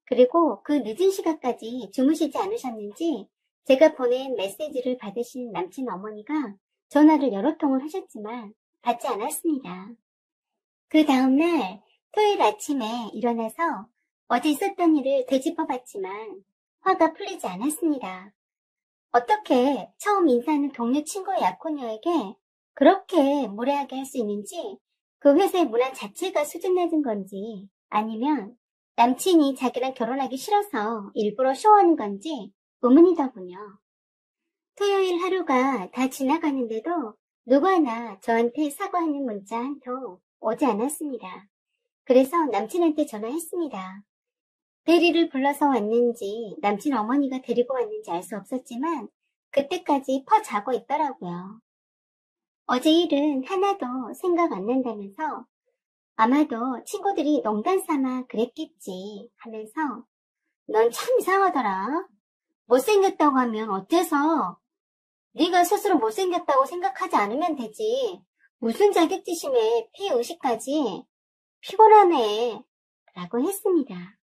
그리고 그 늦은 시간까지 주무시지 않으셨는지 제가 보낸 메시지를 받으신 남친 어머니가 전화를 여러 통을 하셨지만 받지 않았습니다. 그 다음날 토요일 아침에 일어나서 어제 있었던 일을 되짚어봤지만 화가 풀리지 않았습니다. 어떻게 처음 인사하는 동료 친구의 약혼녀에게 그렇게 무례하게 할 수 있는지, 그 회사의 문화 자체가 수준 낮은 건지, 아니면 남친이 자기랑 결혼하기 싫어서 일부러 쇼하는 건지 의문이더군요. 토요일 하루가 다 지나가는데도 누구 하나 저한테 사과하는 문자 한 통 오지 않았습니다. 그래서 남친한테 전화했습니다. 대리를 불러서 왔는지 남친 어머니가 데리고 왔는지 알 수 없었지만 그때까지 퍼 자고 있더라고요. 어제 일은 하나도 생각 안 난다면서 아마도 친구들이 농담 삼아 그랬겠지 하면서 넌 참 이상하더라. 못생겼다고 하면 어때서? 네가 스스로 못생겼다고 생각하지 않으면 되지. 무슨 자격지심에 피의식까지. 피곤하네. 라고 했습니다.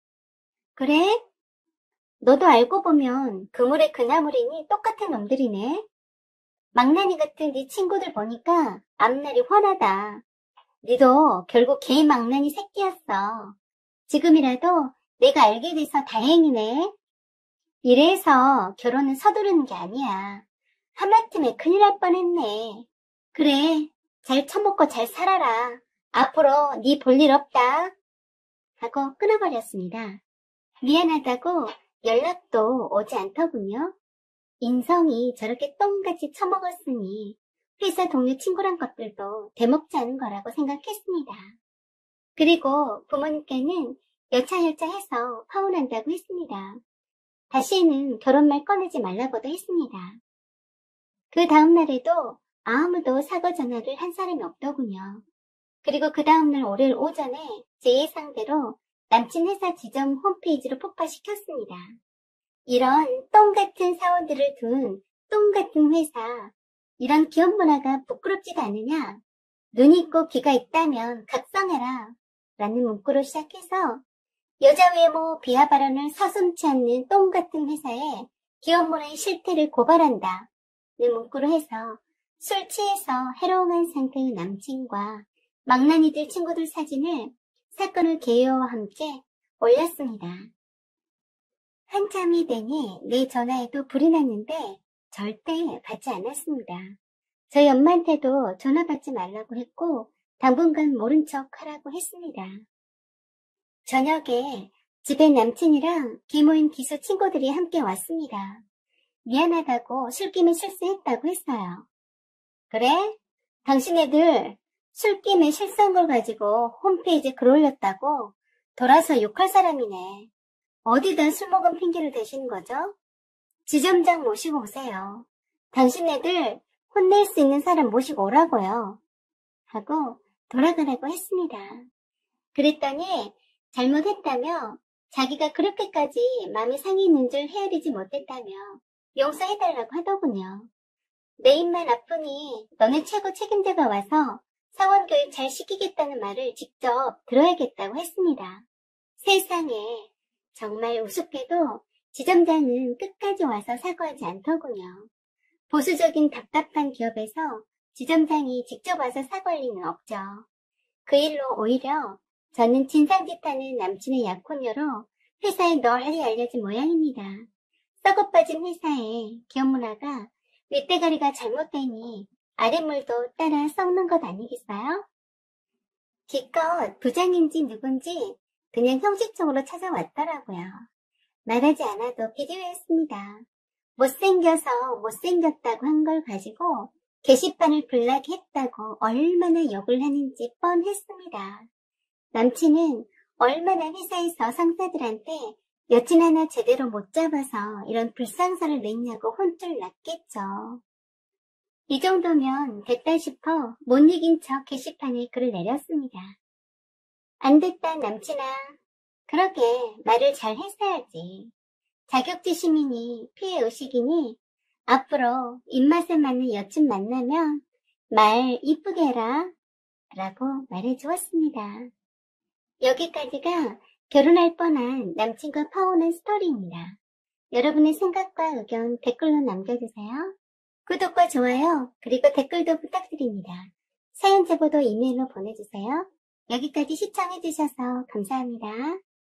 그래? 너도 알고 보면 그물에 그나물이니 똑같은 놈들이네. 망나니 같은 네 친구들 보니까 앞날이 훤하다. 니도 결국 개 망나니 새끼였어. 지금이라도 내가 알게 돼서 다행이네. 이래서 결혼은 서두르는 게 아니야. 하마터면 큰일 날 뻔했네. 그래, 잘 처먹고 잘 살아라. 앞으로 네 볼 일 없다. 하고 끊어버렸습니다. 미안하다고 연락도 오지 않더군요. 인성이 저렇게 똥같이 처먹었으니 회사 동료 친구란 것들도 대먹지 않은 거라고 생각했습니다. 그리고 부모님께는 여차여차해서 파혼한다고 했습니다. 다시는 결혼말 꺼내지 말라고도 했습니다. 그 다음날에도 아무도 사과 전화를 한 사람이 없더군요. 그리고 그 다음날 월요일 오전에 제 예상대로 남친 회사 지점 홈페이지로 폭파시켰습니다. 이런 똥같은 사원들을 둔 똥같은 회사, 이런 기업 문화가 부끄럽지도 않으냐? 눈 있고 귀가 있다면 각성해라. 라는 문구로 시작해서 여자 외모 비하 발언을 서슴지 않는 똥같은 회사에 기업 문화의 실태를 고발한다. 는 문구로 해서 술 취해서 해롱한 상태의 남친과 망나니들 친구들 사진을 사건을 개요와 함께 올렸습니다. 한참이 되니 내 전화에도 불이 났는데 절대 받지 않았습니다. 저희 엄마한테도 전화 받지 말라고 했고 당분간 모른 척 하라고 했습니다. 저녁에 집에 남친이랑 기모임 기수 친구들이 함께 왔습니다. 미안하다고 술김에 실수했다고 했어요. 그래? 당신애들 술김에 실수한 걸 가지고 홈페이지에 글 올렸다고? 돌아서 욕할 사람이네. 어디다 술 먹은 핑계를 대시는 거죠? 지점장 모시고 오세요. 당신네들 혼낼 수 있는 사람 모시고 오라고요. 하고 돌아가라고 했습니다. 그랬더니 잘못했다며 자기가 그렇게까지 마음이 상해 있는 줄 헤아리지 못했다며 용서해달라고 하더군요. 내 입만 아프니 너네 최고 책임자가 와서 사원교육 잘 시키겠다는 말을 직접 들어야겠다고 했습니다. 세상에 정말 우습게도 지점장은 끝까지 와서 사과하지 않더군요. 보수적인 답답한 기업에서 지점장이 직접 와서 사과할 리는 없죠. 그 일로 오히려 저는 진상짓하는 남친의 약혼녀로 회사에 널리 알려진 모양입니다. 썩어빠진 회사에 기업 문화가 윗대가리가 잘못되니 아랫물도 따라 썩는 것 아니겠어요? 기껏 부장인지 누군지 그냥 형식적으로 찾아왔더라고요. 말하지 않아도 비디오였습니다. 못생겨서 못생겼다고 한 걸 가지고 게시판을 블락했다고 얼마나 욕을 하는지 뻔했습니다. 남친은 얼마나 회사에서 상사들한테 여친 하나 제대로 못 잡아서 이런 불상사를 냈냐고 혼쭐 났겠죠. 이 정도면 됐다 싶어 못 이긴 척 게시판에 글을 내렸습니다. 안 됐다 남친아. 그러게 말을 잘 했어야지. 자격지심이니 피해 의식이니 앞으로 입맛에 맞는 여친 만나면 말 이쁘게 해라 라고 말해주었습니다. 여기까지가 결혼할 뻔한 남친과 파혼한 스토리입니다. 여러분의 생각과 의견 댓글로 남겨주세요. 구독과 좋아요 그리고 댓글도 부탁드립니다. 사연 제보도 이메일로 보내주세요. 여기까지 시청해주셔서 감사합니다.